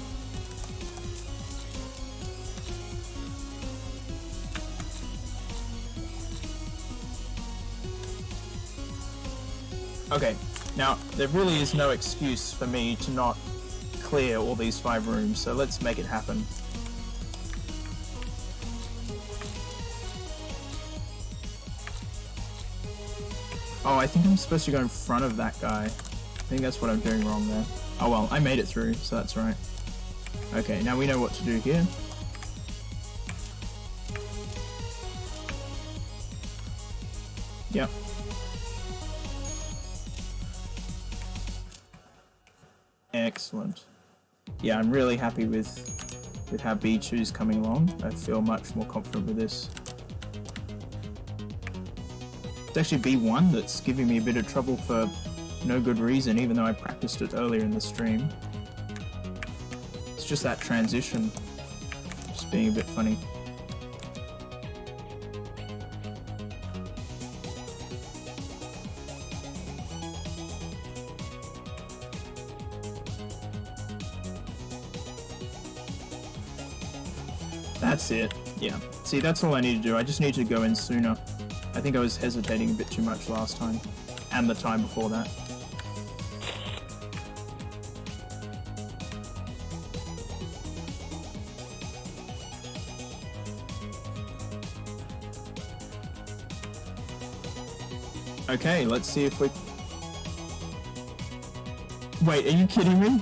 Okay, now there really is no excuse for me to not clear all these 5 rooms, so let's make it happen. Oh, I think I'm supposed to go in front of that guy. I think that's what I'm doing wrong there. Oh well, I made it through, so that's right. Okay, now we know what to do here. Yep. Excellent. Yeah, I'm really happy with how B2's coming along. I feel much more confident with this. It's actually B1 that's giving me a bit of trouble for no good reason, even though I practiced it earlier in the stream. It's just that transition, just being a bit funny. That's it. Yeah. See, that's all I need to do. I just need to go in sooner. I think I was hesitating a bit too much last time, and the time before that. Okay, let's see if we... Wait, are you kidding me?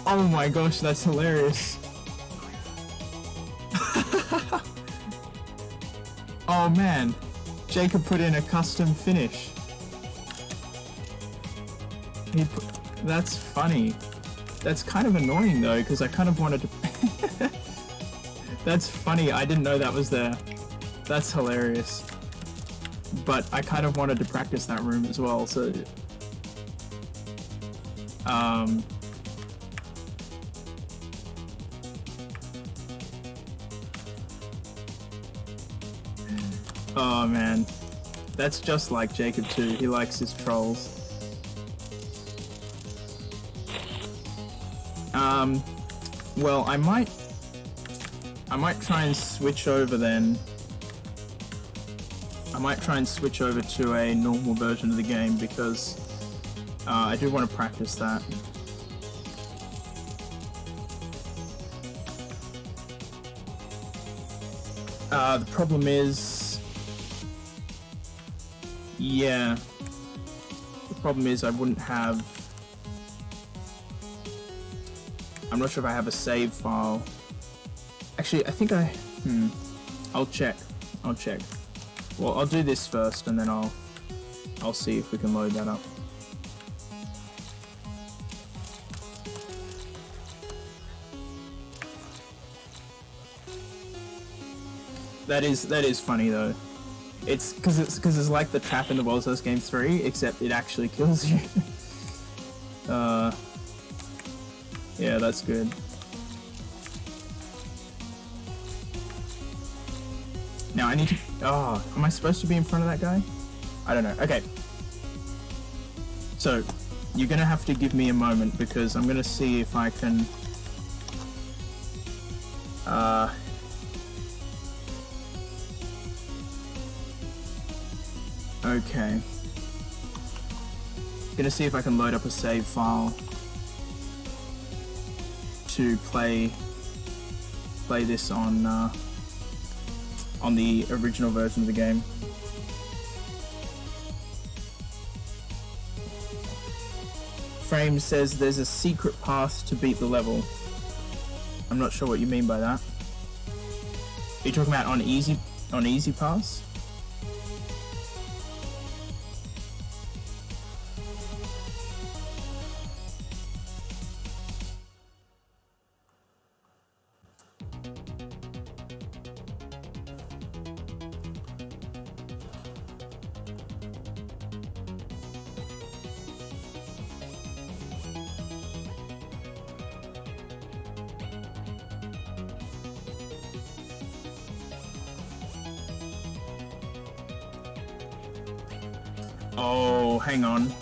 Oh my gosh, that's hilarious. Oh man, Jacob put in a custom finish. That's funny. That's kind of annoying though, because I kind of wanted to... That's funny, I didn't know that was there. That's hilarious. But I kind of wanted to practice that room as well, so... Oh man, that's just like Jacob too. He likes his trolls. Well, I might try and switch over then. I might try and switch over to a normal version of the game because I do want to practice that. The problem is, yeah, the problem is I wouldn't have, I'm not sure if I have a save file. Actually, I think I'll check. Well, I'll do this first and then I'll see if we can load that up. That is funny though. It's because it's like the trap in the World's Worst Game 3, except it actually kills you. Yeah, that's good. Now I need to... Oh, am I supposed to be in front of that guy? I don't know. Okay. So, you're gonna have to give me a moment because I'm gonna see if I can... Okay. Gonna see if I can load up a save file to play this on the original version of the game. Frame says there's a secret path to beat the level. I'm not sure what you mean by that. Are you talking about on easy pass? Oh, hang on.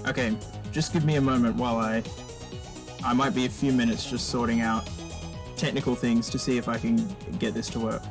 Okay, just give me a moment while I might be a few minutes just sorting out technical things to see if I can get this to work.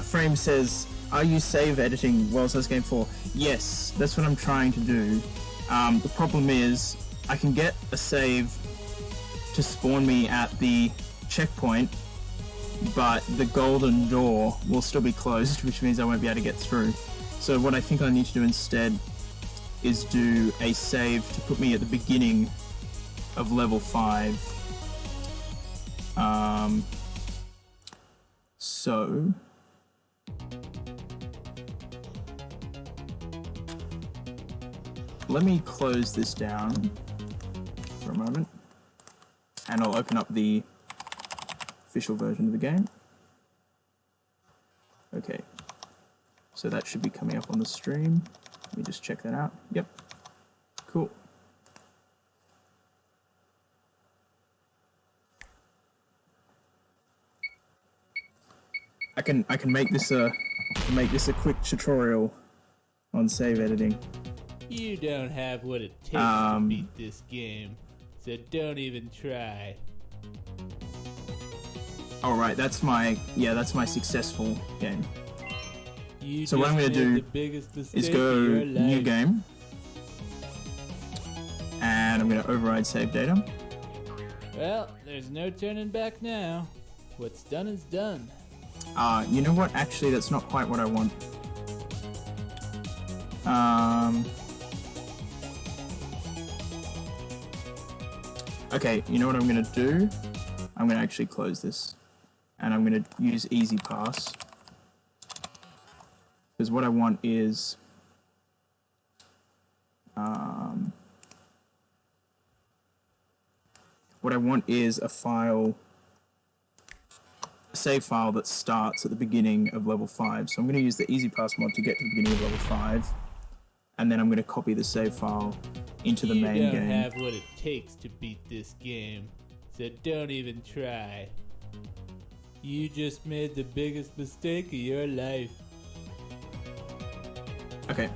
Frame says, are you save editing World Toast Game 4? Yes, that's what I'm trying to do. The problem is, I can get a save to spawn me at the checkpoint, but the golden door will still be closed, which means I won't be able to get through. So what I think I need to do instead is do a save to put me at the beginning of level 5. So let me close this down for a moment, and I'll open up the official version of the game. Okay, so that should be coming up on the stream. Let me just check that out. Yep, cool. I can make this a quick tutorial on save editing. You don't have what it takes to beat this game, so don't even try. All right, that's my successful game. You So what I'm going to do is go new game, and I'm going to override save data. Well, there's no turning back now. What's done is done. You know what? Actually, that's not quite what I want. Okay, you know what I'm going to do? I'm going to actually close this, and I'm going to use Easy Pass, because what I want is a file, a save file that starts at the beginning of level 5. So I'm going to use the Easy Pass mod to get to the beginning of level 5, and then I'm going to copy the save file into the main game. You don't have what it takes to beat this game, so don't even try. You just made the biggest mistake of your life. Okay.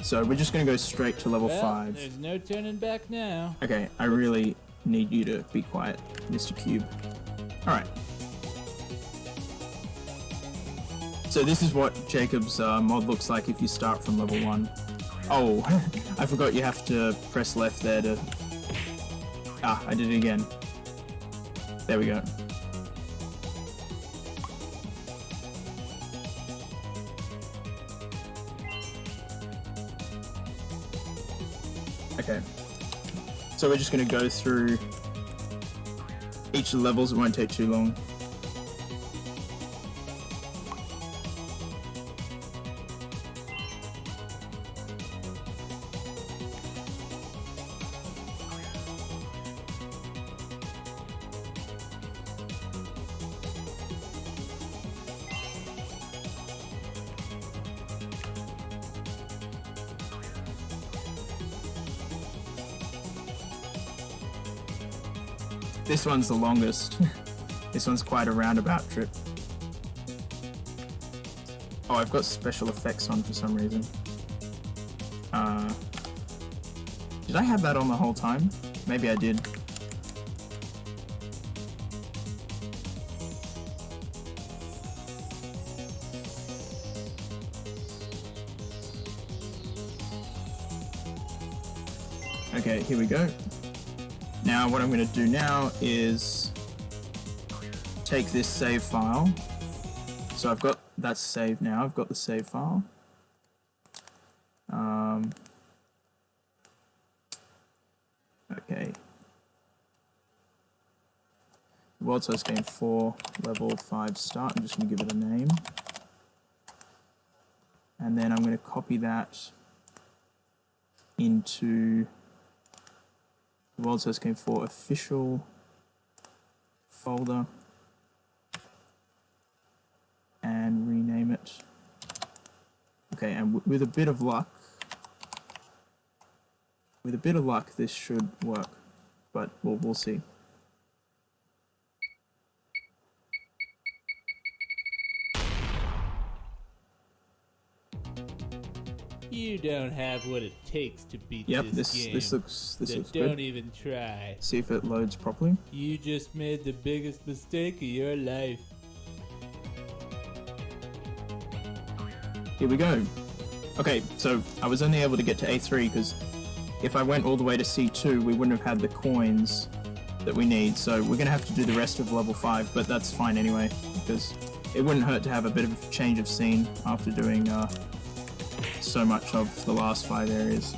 So we're just going to go straight to level 5. There's no turning back now. Okay, I really need you to be quiet, Mr. Cube. Alright. So this is what Jacob's mod looks like if you start from level 1. Oh, I forgot you have to press left there to... Ah, I did it again. There we go. Okay. So we're just going to go through each of the levels. It won't take too long. This one's the longest. This one's quite a roundabout trip. Oh, I've got special effects on for some reason. Did I have that on the whole time? Maybe I did. Okay, here we go. Now what I'm going to do now is take this save file. So I've got that saved now. I've got the save file. Okay. World Toast Game 4, level 5 start. I'm just going to give it a name. And then I'm going to copy that into the World Toast Game 4 official folder and rename it. Okay, and with a bit of luck, this should work, but we'll see. You don't have what it takes to beat this game. This looks Don't good. even try. See if it loads properly. You just made the biggest mistake of your life. here we go. Okay, so I was only able to get to A3 because if I went all the way to C2, we wouldn't have had the coins that we need. So we're going to have to do the rest of level 5, but that's fine anyway, because it wouldn't hurt to have a bit of change of scene after doing so much of the last 5 areas.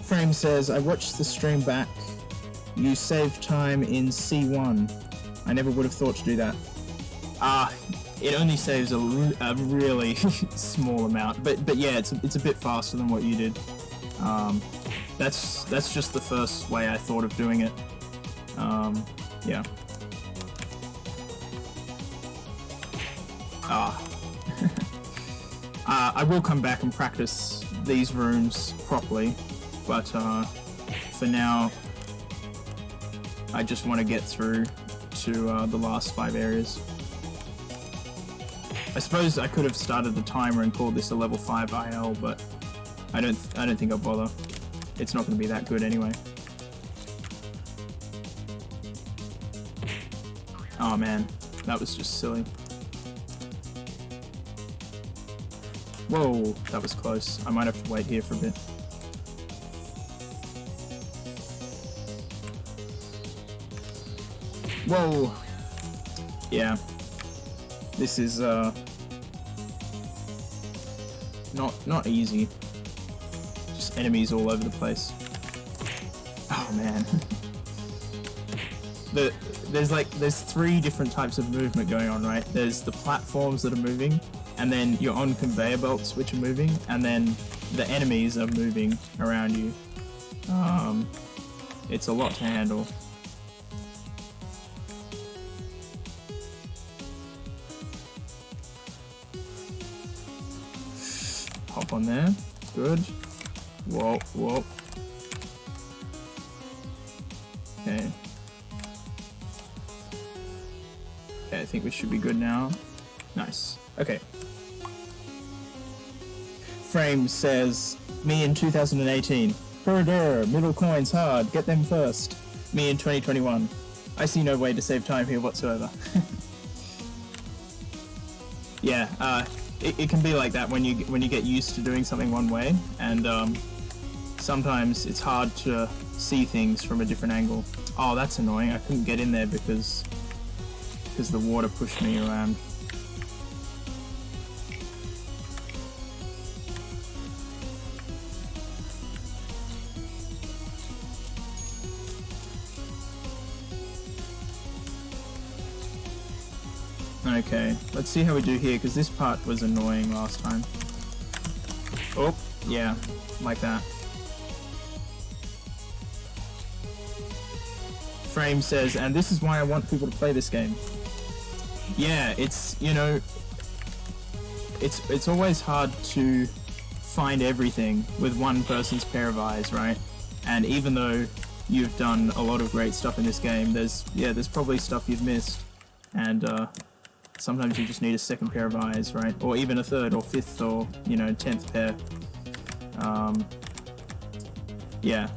Frame says, I watched the stream back. You saved time in C1. I never would have thought to do that. It only saves a really small amount, but yeah, it's a bit faster than what you did. That's just the first way I thought of doing it. Yeah. I will come back and practice these rooms properly, but for now, I just want to get through to the last 5 areas. I suppose I could have started the timer and called this a level 5 IL, but I don't think I'll bother. It's not going to be that good anyway. Oh man, that was just silly. Whoa, that was close. I might have to wait here for a bit. Whoa! Yeah. This is, not easy. Just enemies all over the place. Oh man. There's 3 different types of movement going on, right? There's the platforms that are moving, and then you're on conveyor belts which are moving, and then the enemies are moving around you. It's a lot to handle. Hop on there. Good. Whoa, whoa. Okay. Okay, I think we should be good now. Nice. Okay. Frame says, me in 2018. Further, middle coins hard, get them first. Me in 2021. I see no way to save time here whatsoever. Yeah, it can be like that when you get used to doing something one way, and sometimes it's hard to see things from a different angle. Oh, that's annoying. I couldn't get in there because the water pushed me around. Okay, let's see how we do here, because this part was annoying last time. Oh, yeah, like that. Frame says, and this is why I want people to play this game. Yeah, it's, you know, it's always hard to find everything with one person's pair of eyes, right? And even though you've done a lot of great stuff in this game, there's probably stuff you've missed, and sometimes you just need a second pair of eyes, right? Or even a third or fifth or, you know, 10th pair. Yeah.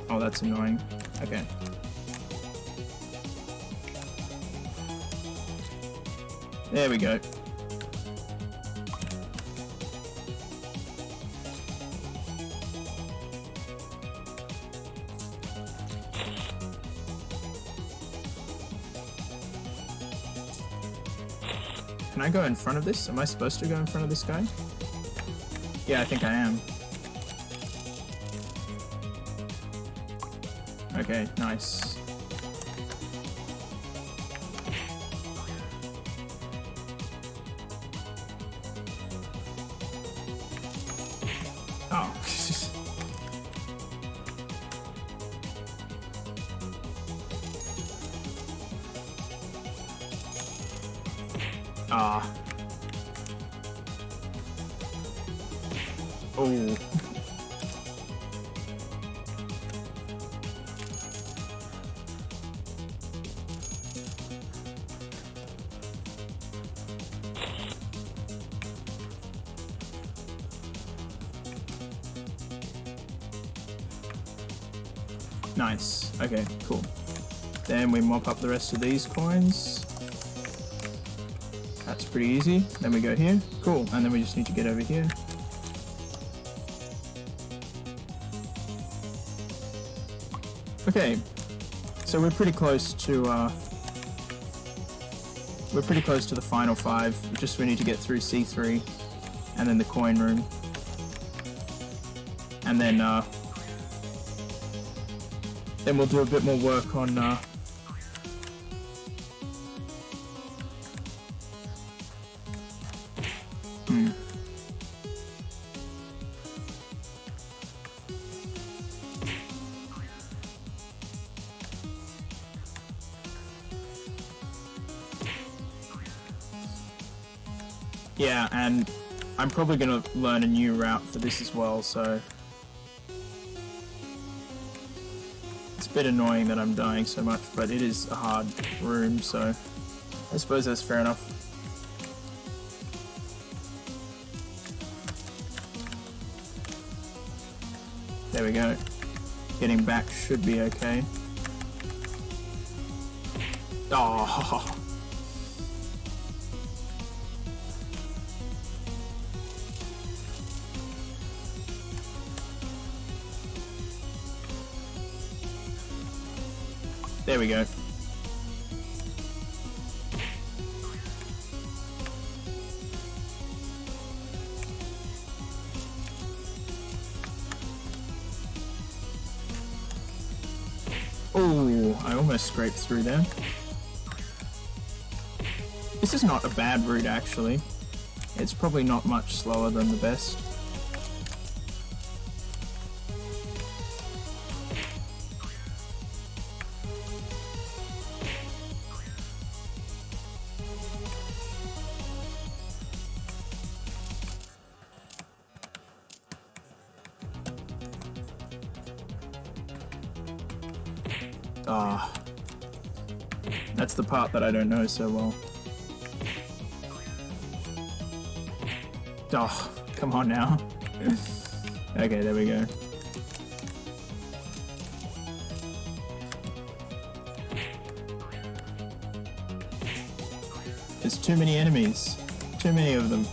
Oh, that's annoying. Okay. There we go. Can I go in front of this? Am I supposed to go in front of this guy? Yeah, I think I am. Okay, nice. Oh. Ah. Oh. Nice. Okay, cool. Then we mop up the rest of these coins. That's pretty easy. Then we go here. Cool. And then we just need to get over here. Okay. So we're pretty close to the final 5. Just we need to get through C3 and then the coin room. And then we'll do a bit more work on yeah, and I'm probably gonna learn a new route for this as well, so it's a bit annoying that I'm dying so much, but it is a hard room, so I suppose that's fair enough. There we go. Getting back should be okay. Oh. There we go. Oh, I almost scraped through there. This is not a bad route, actually. It's probably not much slower than the best. Ah, that's the part that I don't know so well. Oh, come on now. Okay, there we go. There's too many enemies. Too many of them.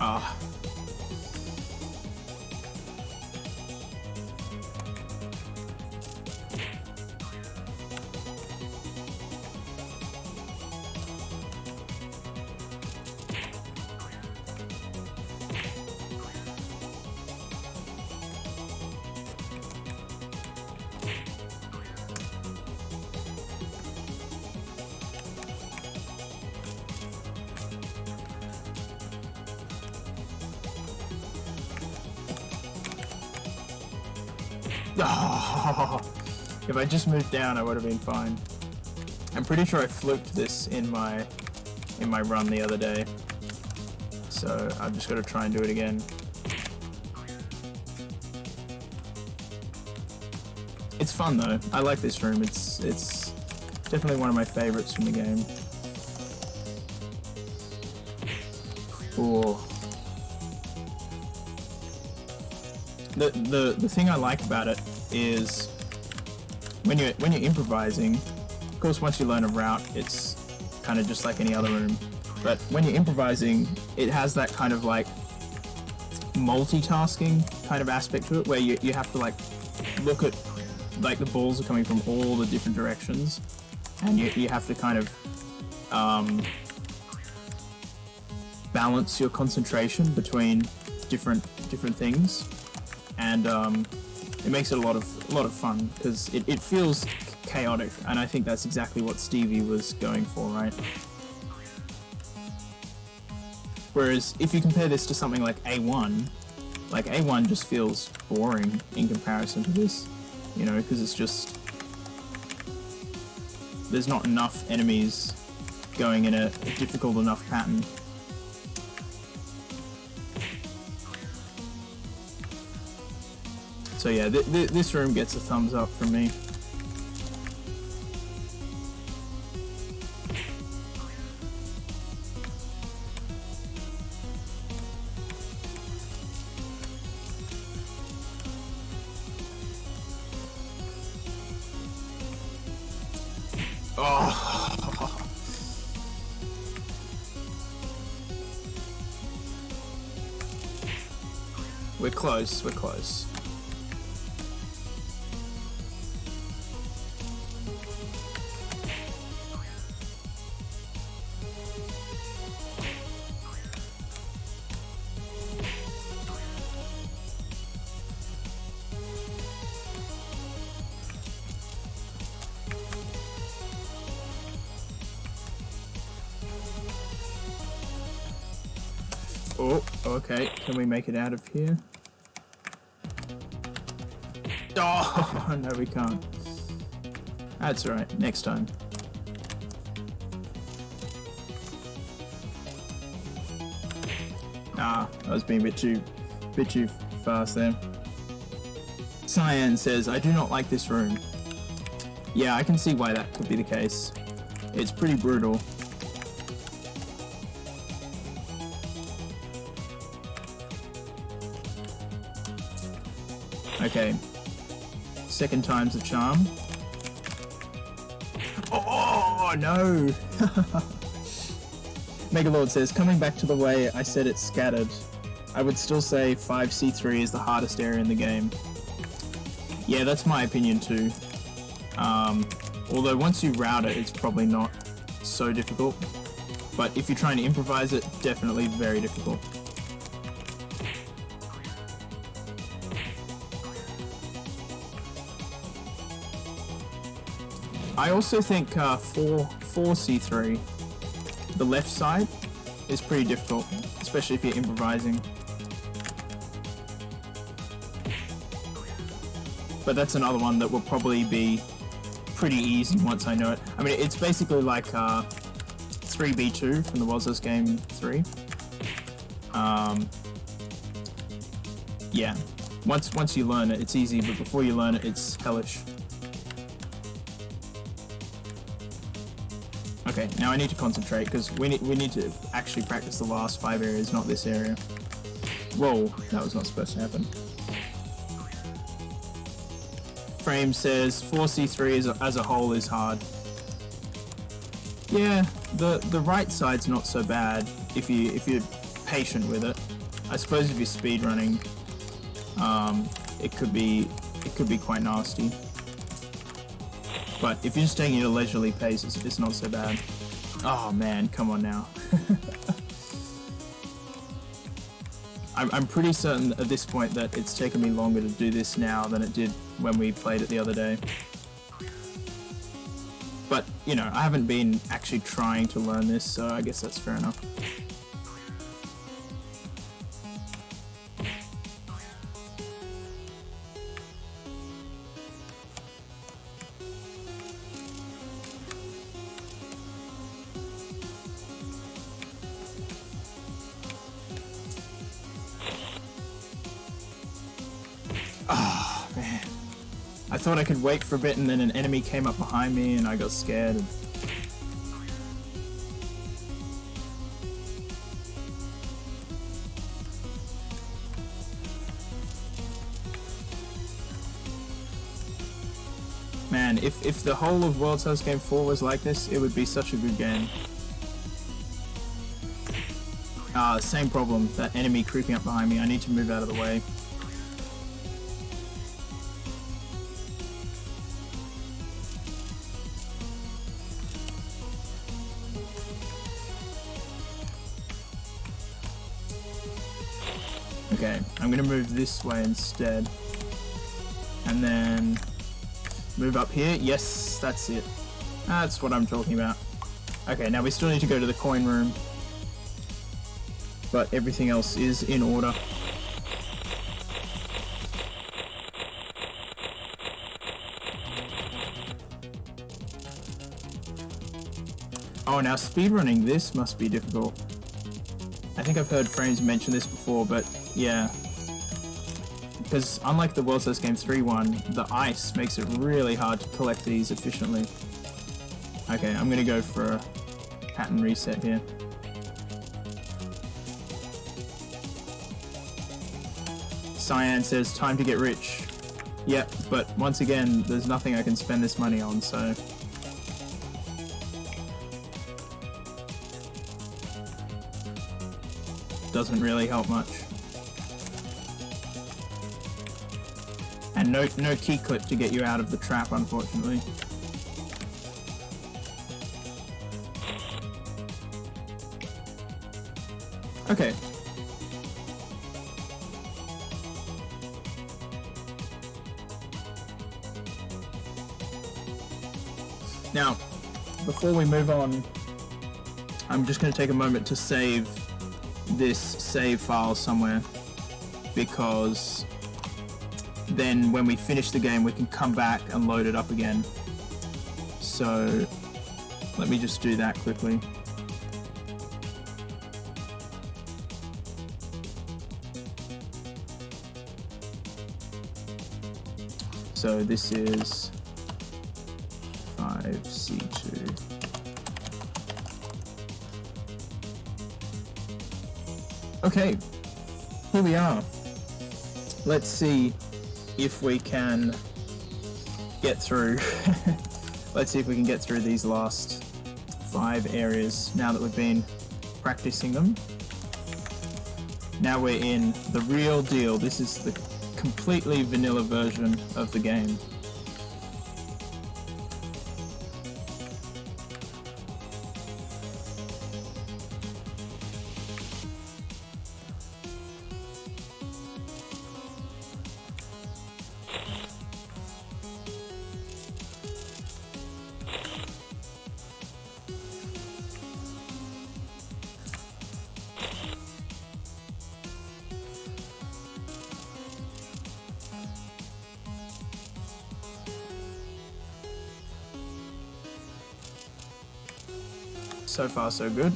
Ah. Oh, if I just moved down, I would have been fine. I'm pretty sure I fluked this in my run the other day, so I've just got to try and do it again. It's fun though. I like this room. It's definitely one of my favorites from the game. Ooh. The thing I like about it is when you're improvising, of course once you learn a route it's kind of just like any other room, but when you're improvising it has that kind of like multitasking kind of aspect to it where you have to like look at like the balls are coming from all the different directions and you have to kind of balance your concentration between different things. And it makes it a lot of fun because it feels chaotic, and I think that's exactly what Stevie was going for, right? Whereas if you compare this to something like A1, like A1 just feels boring in comparison to this, you know, because it's just there's not enough enemies going in a difficult enough pattern. So yeah, this room gets a thumbs up from me. Oh. We're close, we're close. Oh, okay. Can we make it out of here? Oh, no, we can't. That's right. Next time. Ah, I was being a bit too fast there. Cyan says, I do not like this room. Yeah, I can see why that could be the case. It's pretty brutal. Okay. Second time's a charm. Oh, no! Megalord says, coming back to the way I said it's scattered, I would still say 5C3 is the hardest area in the game. Yeah, that's my opinion too. Although once you route it, it's probably not so difficult. But if you're trying to improvise it, definitely very difficult. I also think 4C3, the left side, is pretty difficult, especially if you're improvising. But that's another one that will probably be pretty easy once I know it. I mean, it's basically like 3B2 from the Wozzo's Game 3. Yeah, once you learn it, it's easy, but before you learn it, it's hellish. Okay, now I need to concentrate because we need to actually practice the last 5 areas, not this area. Whoa, that was not supposed to happen. Frame says 4C3 as a whole is hard. Yeah, the right side's not so bad if you're patient with it. I suppose if you're speedrunning, it could be quite nasty. But if you're just taking it at a leisurely pace, it's not so bad. Oh man, come on now. I'm pretty certain at this point that it's taken me longer to do this now than it did when we played it the other day. But, you know, I haven't been actually trying to learn this, so I guess that's fair enough. Oh, man. I thought I could wait for a bit and then an enemy came up behind me and I got scared. Man, if the whole of World's House Game 4 was like this, it would be such a good game. Same problem, that enemy creeping up behind me. I need to move out of the way. Okay, I'm gonna move this way instead. And then move up here. Yes, that's it. That's what I'm talking about. Okay, now we still need to go to the coin room. But everything else is in order. Oh, now speedrunning this must be difficult. I think I've heard Frames mention this before, but yeah. because unlike the World's Best Game 3 one, the ice makes it really hard to collect these efficiently. Okay, I'm gonna go for a pattern reset here. Cyan says, time to get rich. Yep, but once again, there's nothing I can spend this money on, so... doesn't really help much. And no key clip to get you out of the trap, unfortunately. Okay. Now, before we move on, I'm just going to take a moment to save this save file somewhere, because then when we finish the game we can come back and load it up again. So let me just do that quickly. So this is 5C2. Okay, here we are. Let's see if we can get through. Let's see if we can get through these last 5 areas now that we've been practicing them. Now we're in the real deal. This is the completely vanilla version of the game. So far, so good.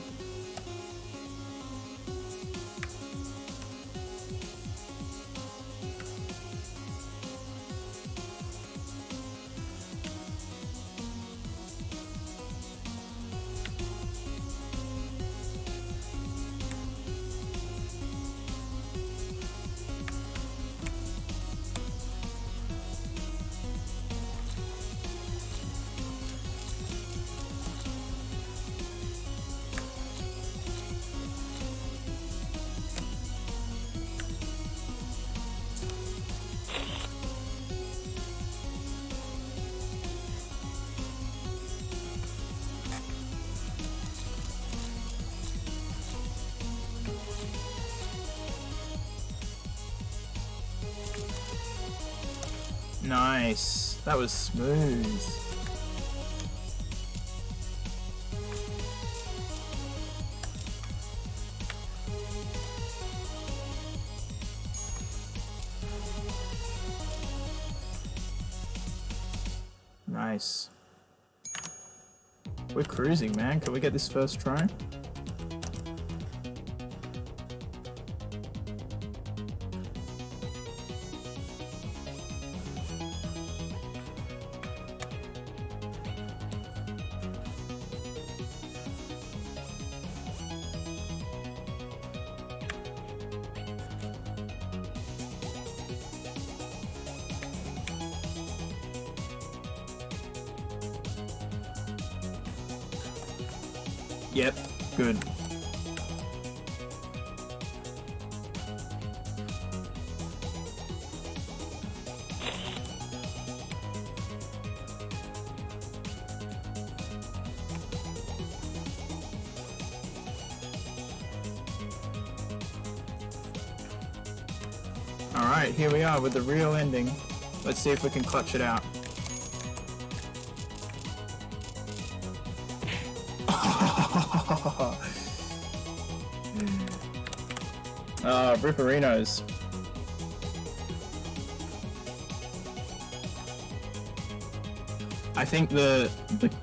Nice. That was smooth. Nice. We're cruising, man. Can we get this first try? Yep, good. Alright, here we are with the real ending. Let's see if we can clutch it out. Ripperinos. I think the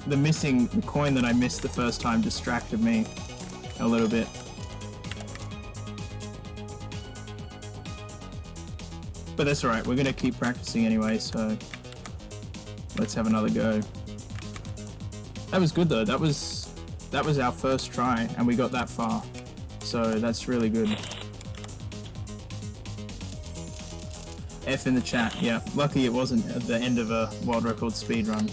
missing the coin that I missed the first time distracted me a little bit. But that's alright, we're gonna keep practicing anyway, so let's have another go. That was good though, that was our first try, and we got that far. So that's really good. F in the chat, yeah. Lucky it wasn't at the end of a world record speedrun.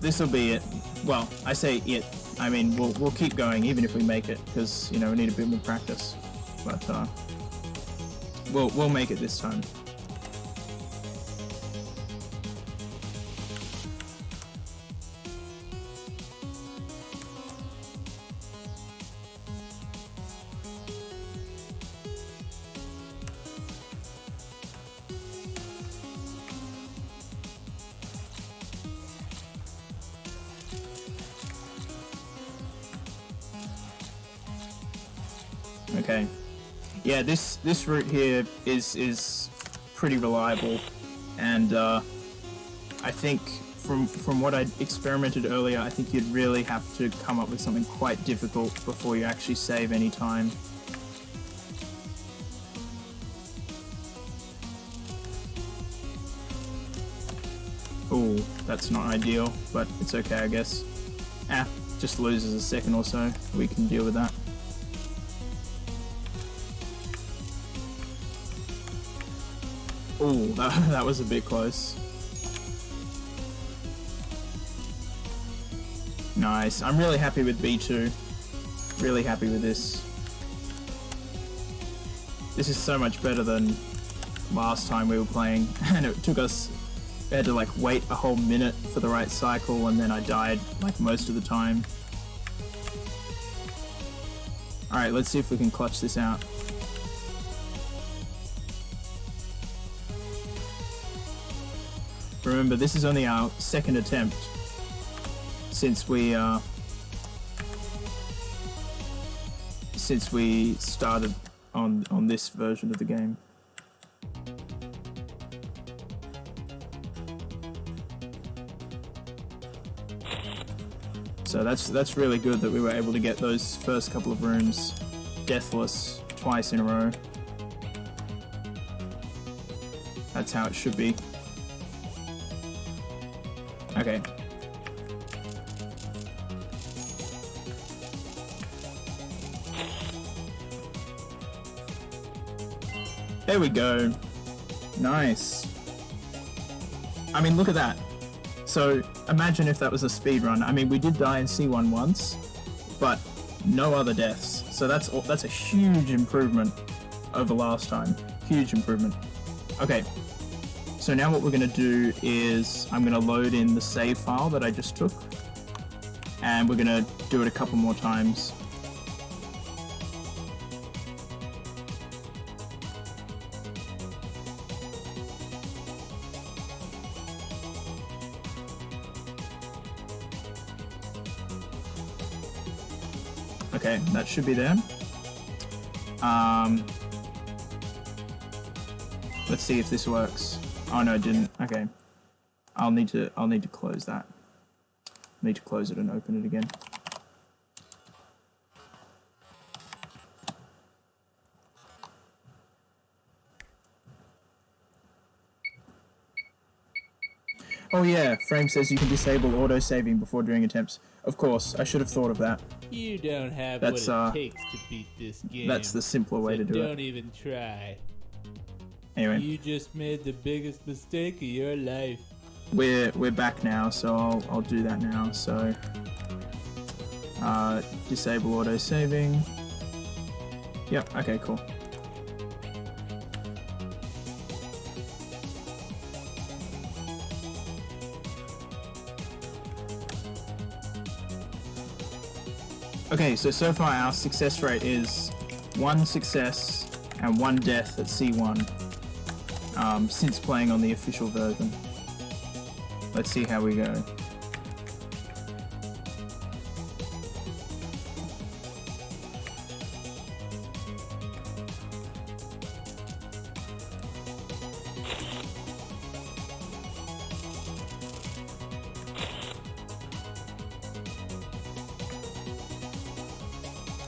This'll be it. Well, I say it. I mean, we'll keep going even if we make it, because you know we need a bit more practice. But we'll make it this time. Okay. Yeah, this route here is pretty reliable, and I think from what I experimented earlier, I think you'd really have to come up with something quite difficult before you actually save any time. Ooh, that's not ideal, but it's okay, I guess. Just loses a second or so. We can deal with that. Ooh, that was a bit close. Nice. I'm really happy with B2. Really happy with this. This is so much better than last time we were playing, and it took us... We had to like wait a whole minute for the right cycle, and then I died like most of the time. Alright, let's see if we can clutch this out. Remember, this is only our second attempt since we started on this version of the game. So that's really good that we were able to get those first couple of rooms deathless twice in a row. That's how it should be. Okay. There we go. Nice. I mean, look at that. So, imagine if that was a speedrun. I mean, we did die in C1 once, but no other deaths. So that's a huge improvement over last time. Huge improvement. Okay. So now what we're going to do is I'm going to load in the save file that I just took, and we're going to do it a couple more times. Okay, that should be there. Let's see if this works. Oh no, it didn't. Okay. I'll need to close that. Need to close it and open it again. Oh yeah, Frame says you can disable auto-saving before doing attempts. Of course, I should have thought of that. You don't have what it takes to beat this game. That's the simpler way to do it. Don't even try. Anyway. You just made the biggest mistake of your life. We're back now, so I'll do that now. So disable auto saving. Yep, okay, cool. Okay, so far our success rate is 1 success and 1 death at C1 since playing on the official version. Let's see how we go.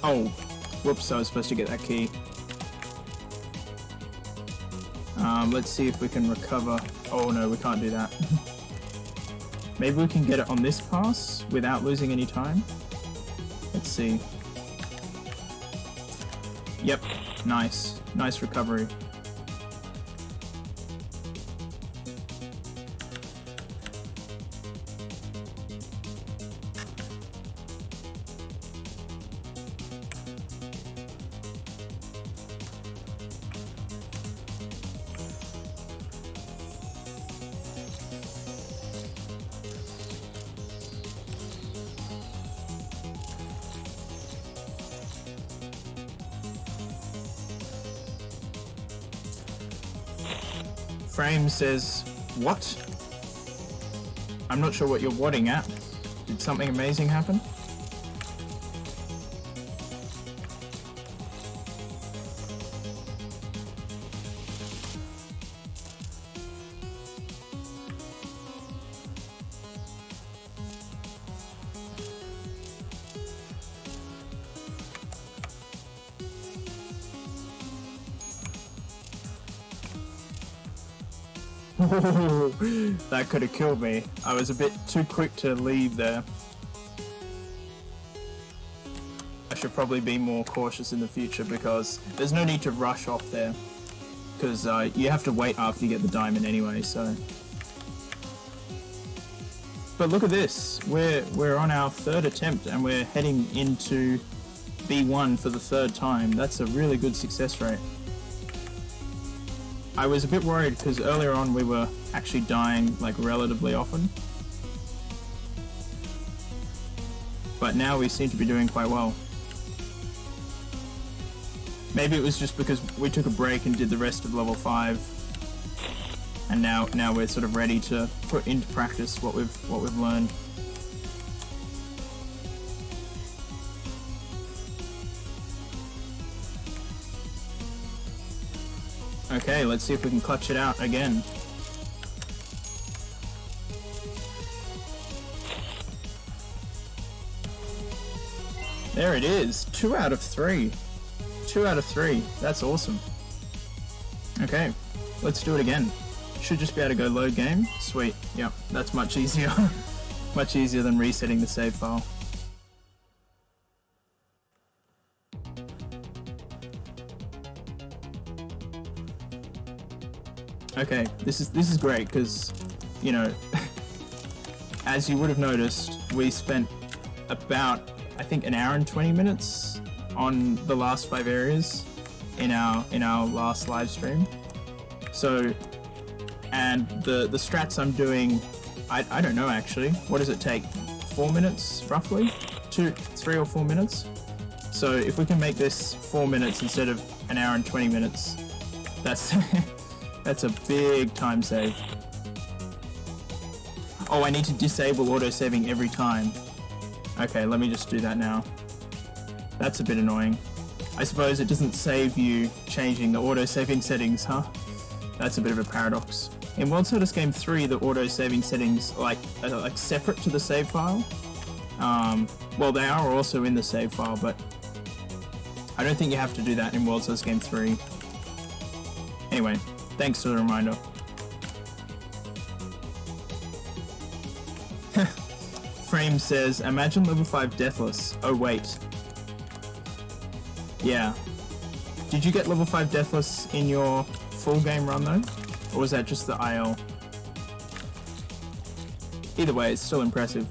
Oh, whoops, I was supposed to get that key. Let's see if we can recover. Oh no, we can't do that. Maybe we can get it on this pass without losing any time. Let's see. Yep, nice. Nice recovery. Frame says, what? I'm not sure what you're wadding at. Did something amazing happen? That could have killed me. I was a bit too quick to leave there. I should probably be more cautious in the future because there's no need to rush off there. Because you have to wait after you get the diamond anyway, so... But look at this. We're on our third attempt and we're heading into B1 for the third time. That's a really good success rate. I was a bit worried because earlier on we were actually dying like relatively often. But now we seem to be doing quite well. Maybe it was just because we took a break and did the rest of level 5. And now we're sort of ready to put into practice what we've learned. Okay, let's see if we can clutch it out again. There it is, 2 out of 3. 2 out of 3, that's awesome. Okay, let's do it again. Should just be able to go load game. Sweet, yep, that's much easier. Much easier than resetting the save file. Okay, this is great because, you know, as you would have noticed, we spent about, I think, an hour and 20 minutes on the last 5 areas in our last live stream. So, and the strats I'm doing, I don't know actually. What does it take? 4 minutes roughly? 3 or 4 minutes? So if we can make this 4 minutes instead of an hour and 20 minutes, that's that's a big time save. Oh, I need to disable auto-saving every time. Okay, let me just do that now. That's a bit annoying. I suppose it doesn't save you changing the auto-saving settings, huh? That's a bit of a paradox. In World Service Game 3, the auto-saving settings are like separate to the save file. Well, they are also in the save file, but I don't think you have to do that in World Service Game 3. Anyway, thanks for the reminder. Frame says, imagine level 5 Deathless. Oh wait. Yeah. Did you get level 5 Deathless in your full game run though? Or was that just the IL? Either way, it's still impressive.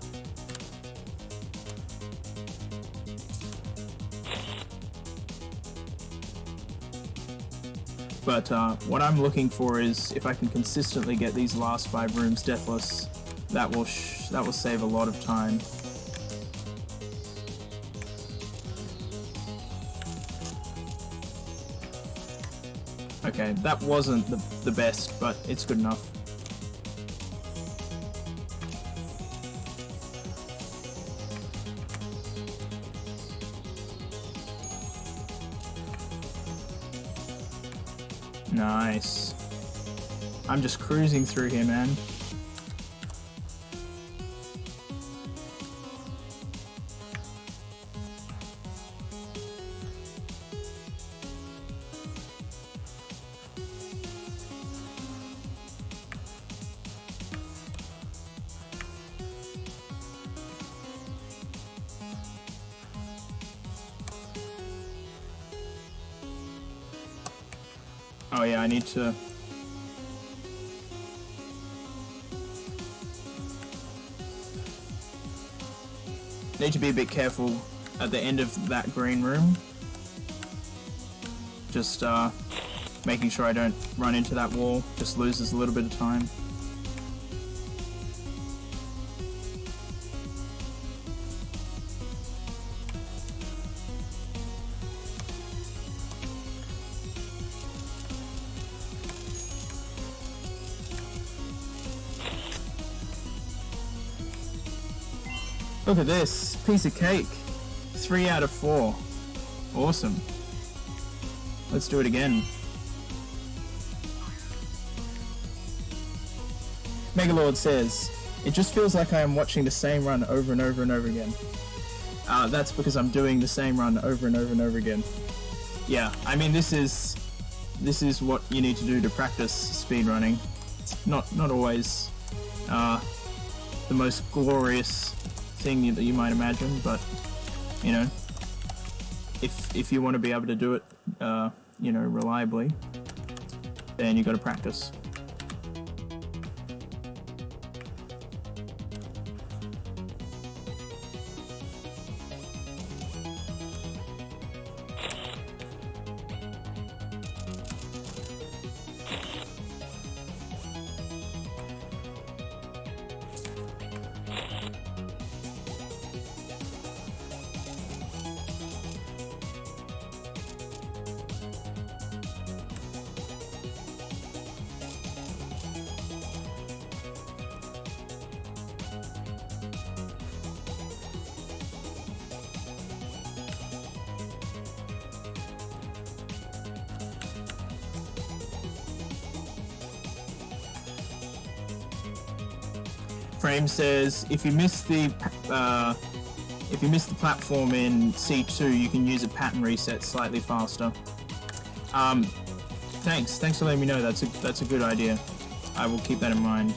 But what I'm looking for is if I can consistently get these last 5 rooms Deathless, that will save a lot of time. Okay, that wasn't the best, but it's good enough. Nice. I'm just cruising through here, man. Oh yeah, I need to... Need to be a bit careful at the end of that green room. Just making sure I don't run into that wall. Just loses a little bit of time. Look at this, piece of cake. 3 out of 4. Awesome. Let's do it again. Megalord says, it just feels like I am watching the same run over and over and over again. That's because I'm doing the same run over and over and over again. Yeah, I mean this is what you need to do to practice speedrunning. It's not always the most glorious thing that you might imagine, but you know, if you want to be able to do it, you know, reliably, then you got to practice. Frame says if you miss the platform in C2, you can use a pattern reset slightly faster. Thanks for letting me know. That's a good idea. I will keep that in mind.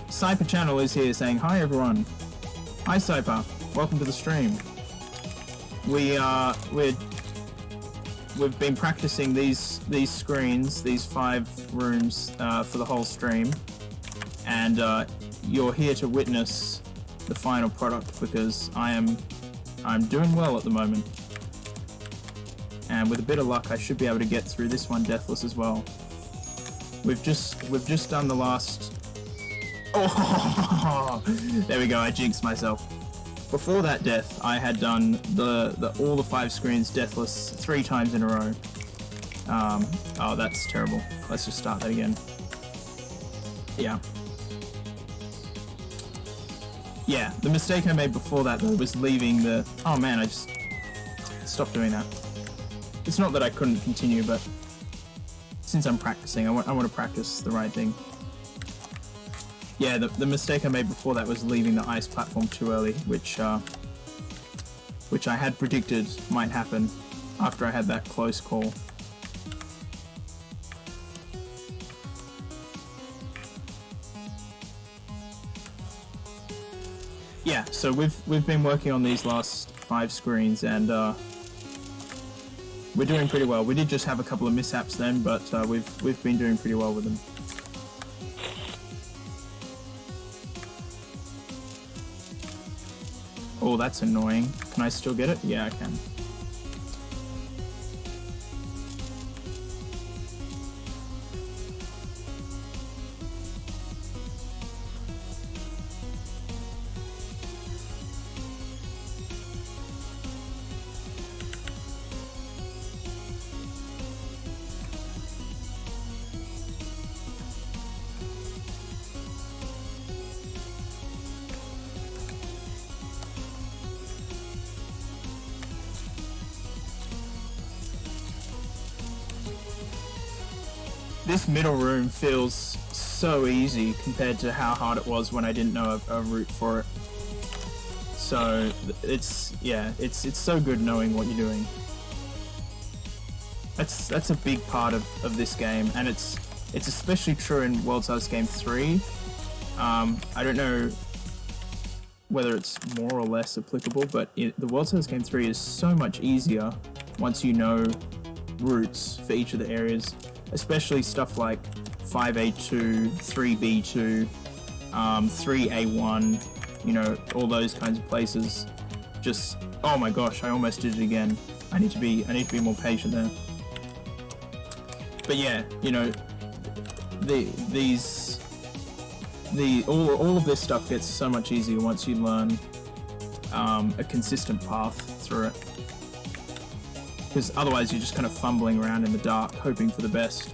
Cyper Channel is here saying hi everyone. Hi Cyper, welcome to the stream. We've been practicing these screens, these 5 rooms for the whole stream, and you're here to witness the final product because I'm doing well at the moment, and with a bit of luck I should be able to get through this one deathless as well. We've just done the last. Oh, there we go. I jinxed myself. Before that death, I had done all the 5 screens deathless 3 times in a row. Oh, that's terrible. Let's just start that again. Yeah. Yeah, the mistake I made before that though was leaving the... Oh man, I just stopped doing that. It's not that I couldn't continue, but since I'm practicing, I want to practice the right thing. Yeah, the mistake I made before that was leaving the ice platform too early, which I had predicted might happen after I had that close call. Yeah, so we've been working on these last 5 screens, and we're doing pretty well. We did just have a couple of mishaps then, but we've been doing pretty well with them. Oh, that's annoying. Can I still get it? Yeah, I can. This middle room feels so easy compared to how hard it was when I didn't know a route for it. So it's so good knowing what you're doing. That's a big part of this game, and it's especially true in World's Hardest Game 3. I don't know whether it's more or less applicable, but the World's Toughest Game 3 is so much easier once you know routes for each of the areas, especially stuff like 5A2, 3B2, 3A1, you know, all those kinds of places. Just, oh my gosh, I almost did it again. I need to be more patient there. But yeah, you know, all of this stuff gets so much easier once you learn a consistent path through it. Because otherwise you're just kind of fumbling around in the dark, hoping for the best.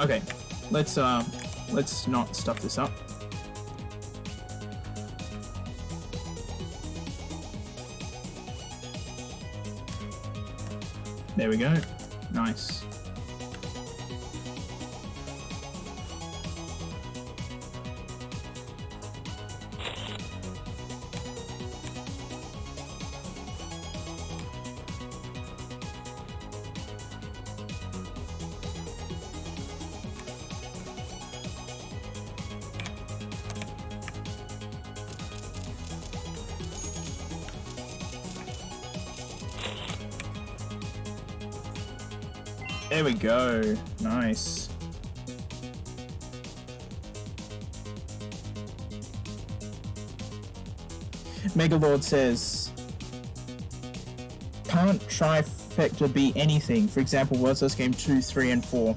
Okay, let's not stuff this up. There we go. Nice. There we go. Nice. Megalord says, can't trifecta be anything? For example, World's Toughest Game 2, 3, and 4.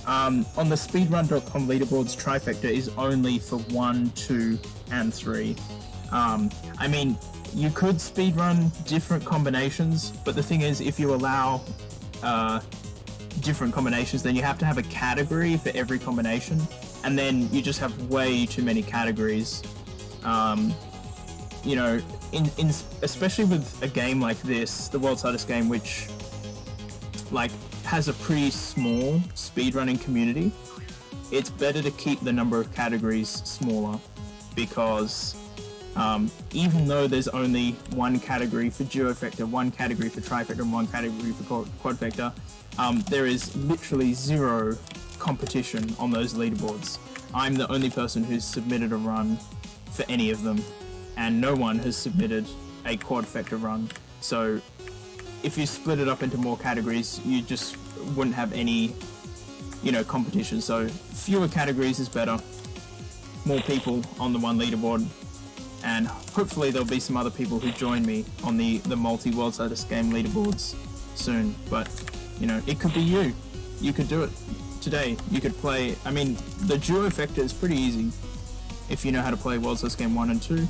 On the speedrun.com leaderboards, trifecta is only for 1, 2, and 3. I mean, you could speedrun different combinations, but the thing is, if you allow different combinations, then you have to have a category for every combination, and then you just have way too many categories. You know, especially with a game like this, the World's Hardest Game, which like has a pretty small speedrunning community, it's better to keep the number of categories smaller, because even though there's only one category for duofecta, one category for trifecta, and one category for quadfecta, there is literally zero competition on those leaderboards. I'm the only person who's submitted a run for any of them, and no one has submitted a quadfecta run. So if you split it up into more categories, you just wouldn't have any, you know, competition. So fewer categories is better, more people on the one leaderboard, and hopefully there'll be some other people who join me on the multi-World's Hardest Game leaderboards soon. But you know, it could be you. You could do it today. You could play, I mean, the duofecta is pretty easy if you know how to play World's Hardest Game 1 and 2.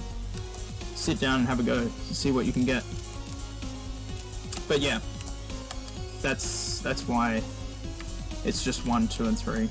Sit down and have a go, see what you can get. But yeah, that's why it's just 1, 2, and 3.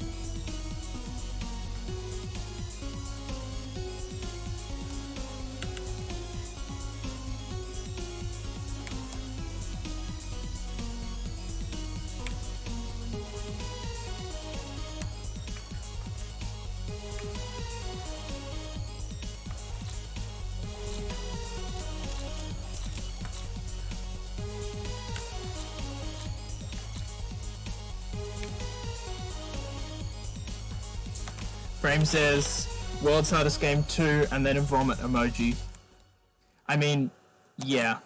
Frame says, World's Hardest Game 2, and then a vomit emoji. I mean, yeah.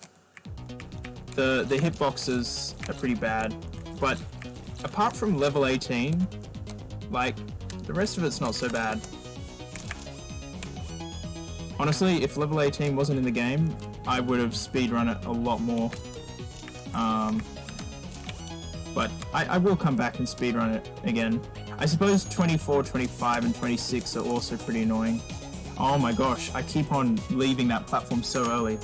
The hitboxes are pretty bad, but apart from level 18, like, the rest of it's not so bad. Honestly, if level 18 wasn't in the game, I would have speedrun it a lot more. But I will come back and speedrun it again. I suppose 24, 25, and 26 are also pretty annoying. Oh my gosh, I keep on leaving that platform so early.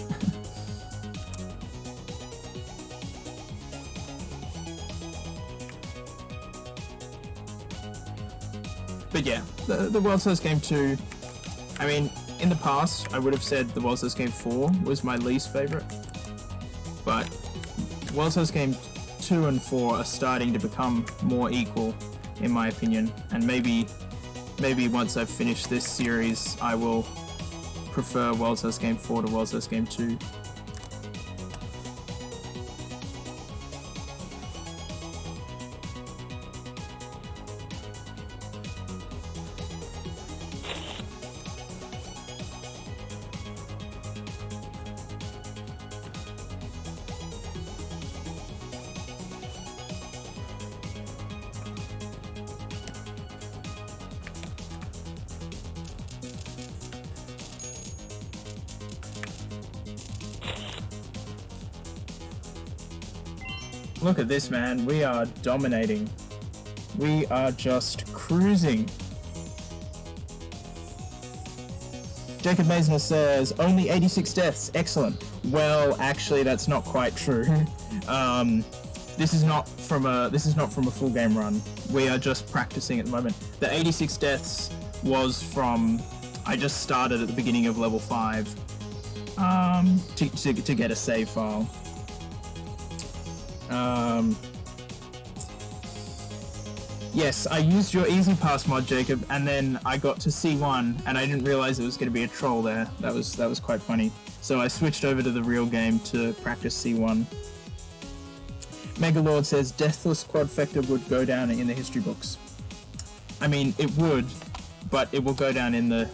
But yeah, the World's Hardest Game 2, I mean, in the past, I would have said the World's Hardest Game 4 was my least favorite. But World's Hardest Game 2 and 4 are starting to become more equal, in my opinion, and maybe once I've finished this series, I will prefer World's Hardest Game 4 to World's Hardest Game 2. Look at this, man. We are dominating. We are just cruising. Jacob Maisner says, only 86 deaths. Excellent. Well, actually, that's not quite true. This is not from a full game run. We are just practicing at the moment. The 86 deaths was from, I just started at the beginning of level 5 to get a save file. Yes, I used your Easy Pass mod, Jacob, and then I got to C1 and I didn't realize there was going to be a troll there. That was quite funny. So I switched over to the real game to practice C1. Megalord says Deathless Quadfecta would go down in the history books. I mean, it would, but it will go down in the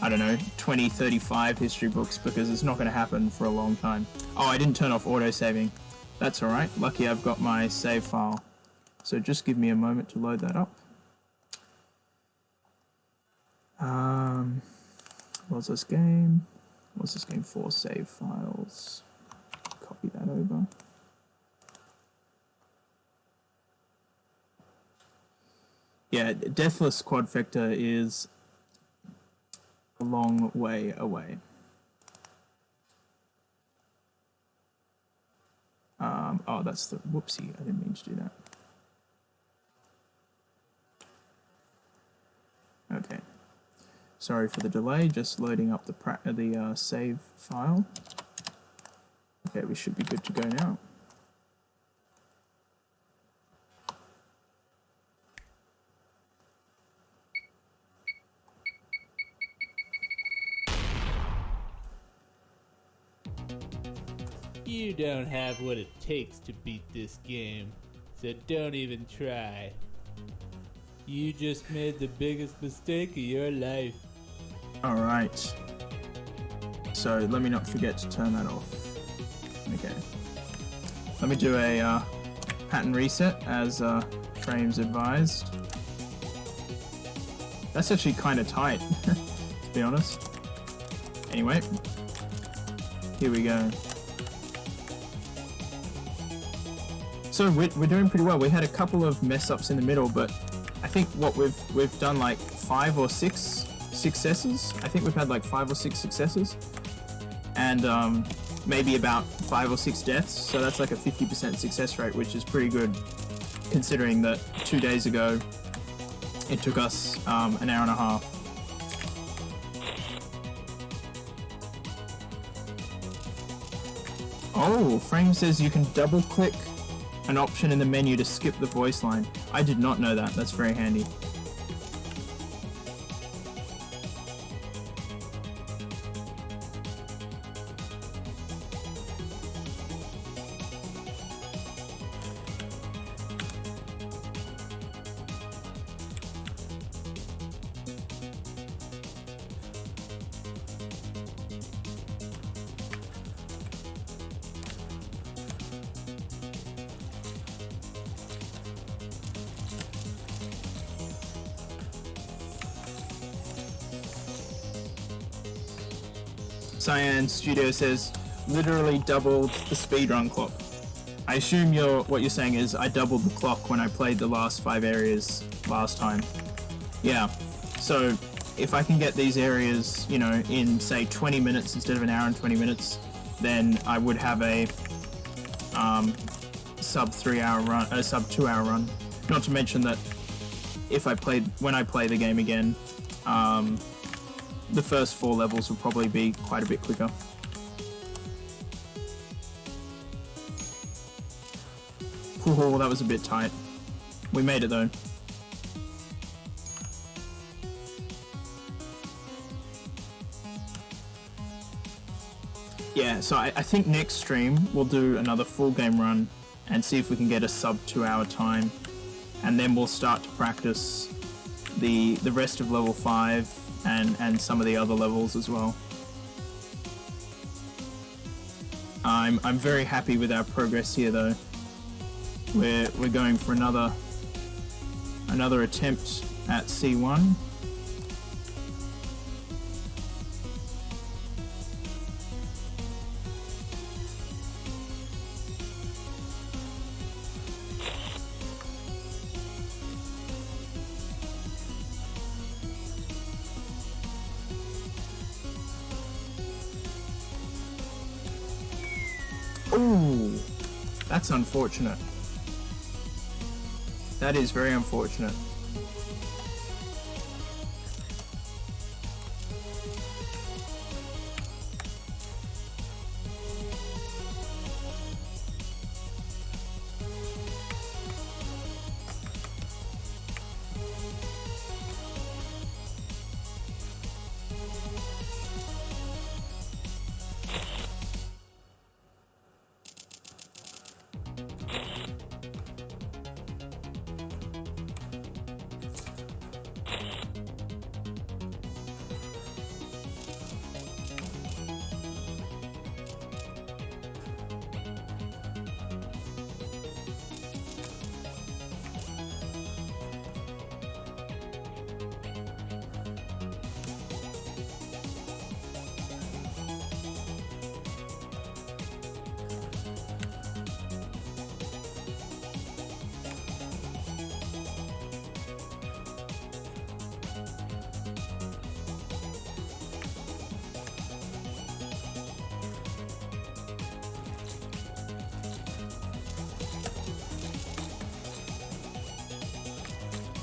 I don't know, 2035 history books, because it's not going to happen for a long time. Oh, I didn't turn off auto-saving. That's alright. Lucky I've got my save file. So just give me a moment to load that up. What's this game? What's this game for? Save files. Copy that over. Yeah, Deathless Quadfecta is a long way away. Oh, that's the, whoopsie, I didn't mean to do that. Okay. Sorry for the delay, just loading up the save file. Okay, we should be good to go now. You don't have what it takes to beat this game, so don't even try. You just made the biggest mistake of your life. Alright. So let me not forget to turn that off. Okay. Let me do a pattern reset as frames advised. That's actually kind of tight, to be honest. Anyway, here we go. So we're doing pretty well. We had a couple of mess ups in the middle, but I think what we've done like 5 or 6 successes. I think we've had like 5 or 6 successes, and maybe about 5 or 6 deaths. So that's like a 50% success rate, which is pretty good, considering that 2 days ago it took us an hour and a half. Oh, Frame says you can double click an option in the menu to skip the voice line. I did not know that. That's very handy. Cyan Studio says, literally doubled the speedrun clock. I assume what you're saying is I doubled the clock when I played the last 5 areas last time. Yeah, so if I can get these areas, you know, in say 20 minutes instead of an hour and 20 minutes, then I would have a sub 2 hour run. Not to mention that when I play the game again, the first 4 levels will probably be quite a bit quicker. Oh, that was a bit tight. We made it though. Yeah, so I think next stream we'll do another full game run and see if we can get a sub 2 hour time, and then we'll start to practice the rest of level 5 and some of the other levels as well. I'm very happy with our progress here though. We're going for another attempt at C1. Ooh, that's unfortunate. That is very unfortunate.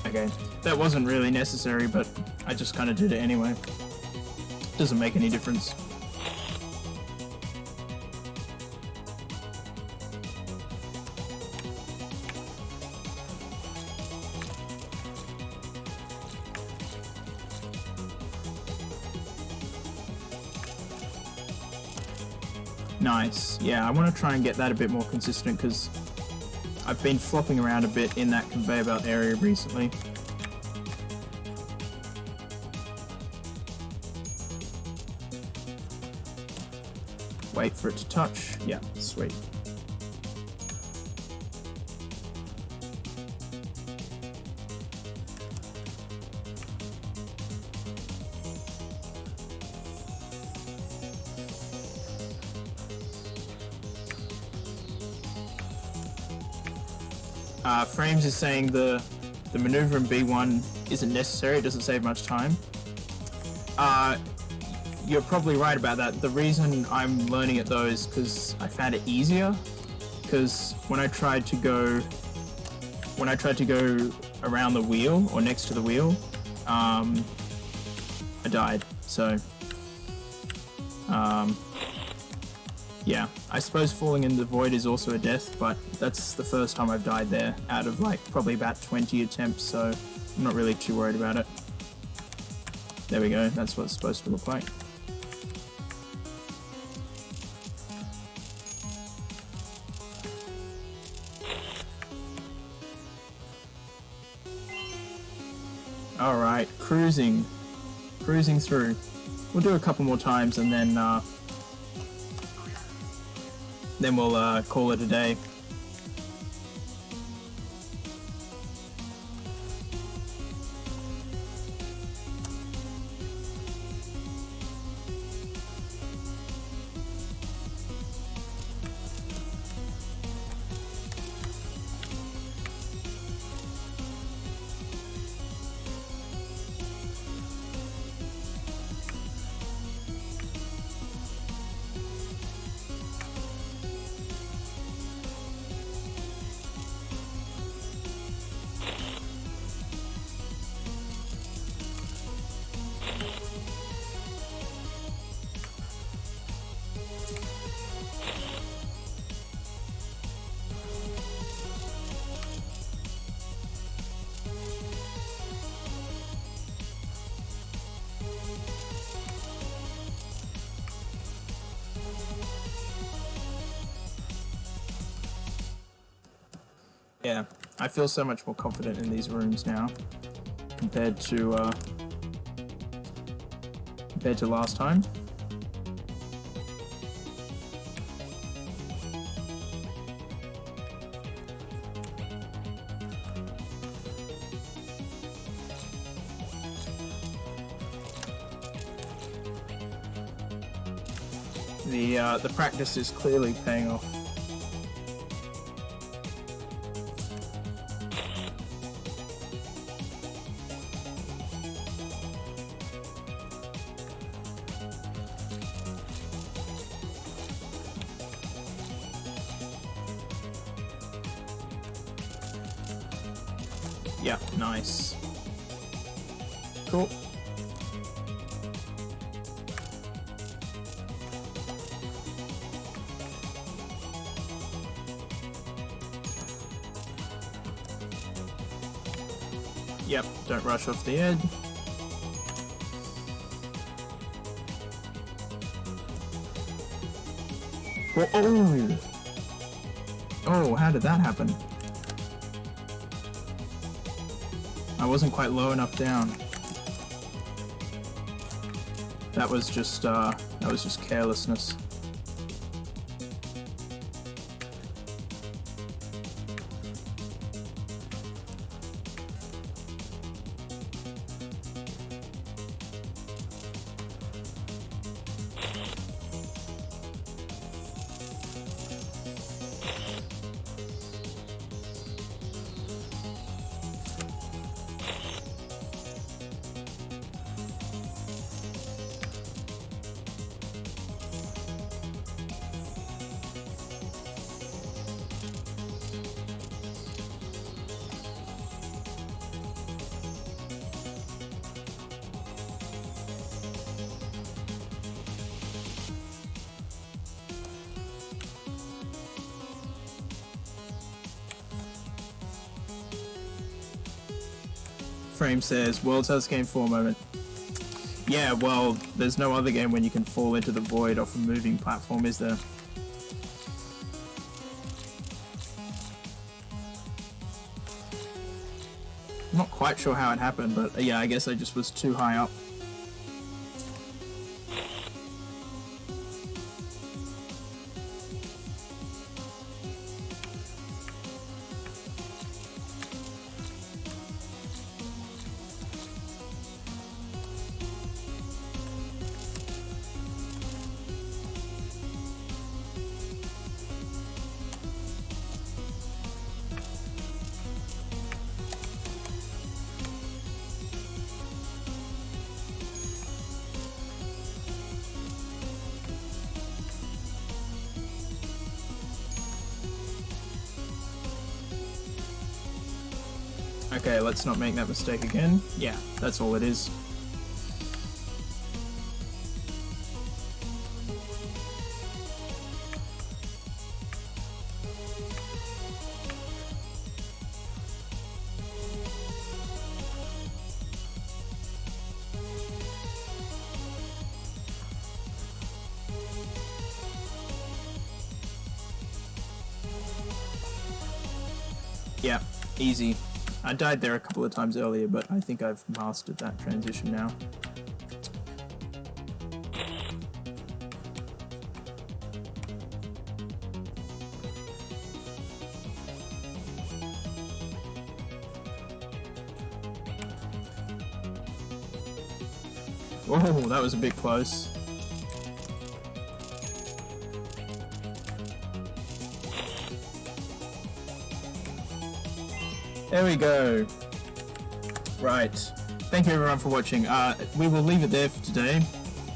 Okay, that wasn't really necessary, but I just kind of did it anyway. Doesn't make any difference. Nice. Yeah, I want to try and get that a bit more consistent because I've been flopping around a bit in that conveyor belt area recently. Wait for it to touch. Yeah, sweet. Frames is saying the maneuver in B1 isn't necessary, it doesn't save much time. You're probably right about that. The reason I'm learning it though is because I found it easier. Because when I tried to go around the wheel or next to the wheel, I died. So yeah, I suppose falling in the void is also a death, but that's the first time I've died there out of like probably about 20 attempts, so I'm not really too worried about it. There we go, that's what it's supposed to look like. Alright, cruising through. We'll do a couple more times and then we'll call it a day. Yeah, I feel so much more confident in these rooms now compared to last time. The practice is clearly paying off. Yep, nice. Cool. Yep, don't rush off the edge. Oh! Oh, how did that happen? I wasn't quite low enough down. That was just carelessness. Frame says, world's hardest game for a moment. Yeah, well, there's no other game when you can fall into the void off a moving platform, is there? I'm not quite sure how it happened, but yeah, I guess I just was too high up. Okay, let's not make that mistake again. Yeah, that's all it is. Yeah, easy. I died there a couple of times earlier, but I think I've mastered that transition now. Whoa, that was a bit close. There we go. Right. Thank you everyone for watching. We will leave it there for today.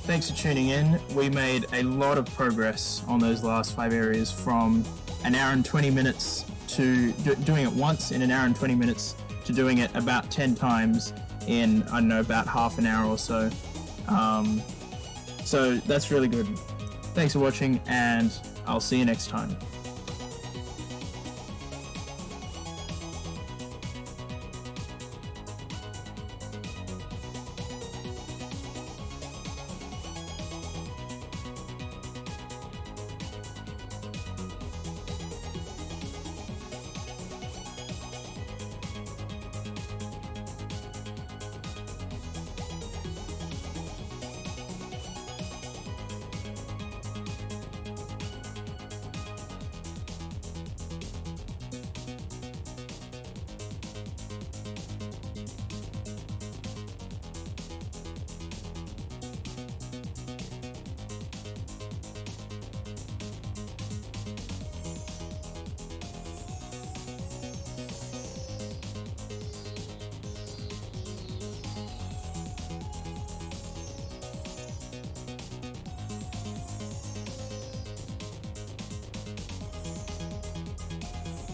Thanks for tuning in. We made a lot of progress on those last 5 areas, from an hour and 20 minutes to doing it once in an hour and 20 minutes to doing it about 10 times in, I don't know, about half an hour or so. So that's really good. Thanks for watching, and I'll see you next time.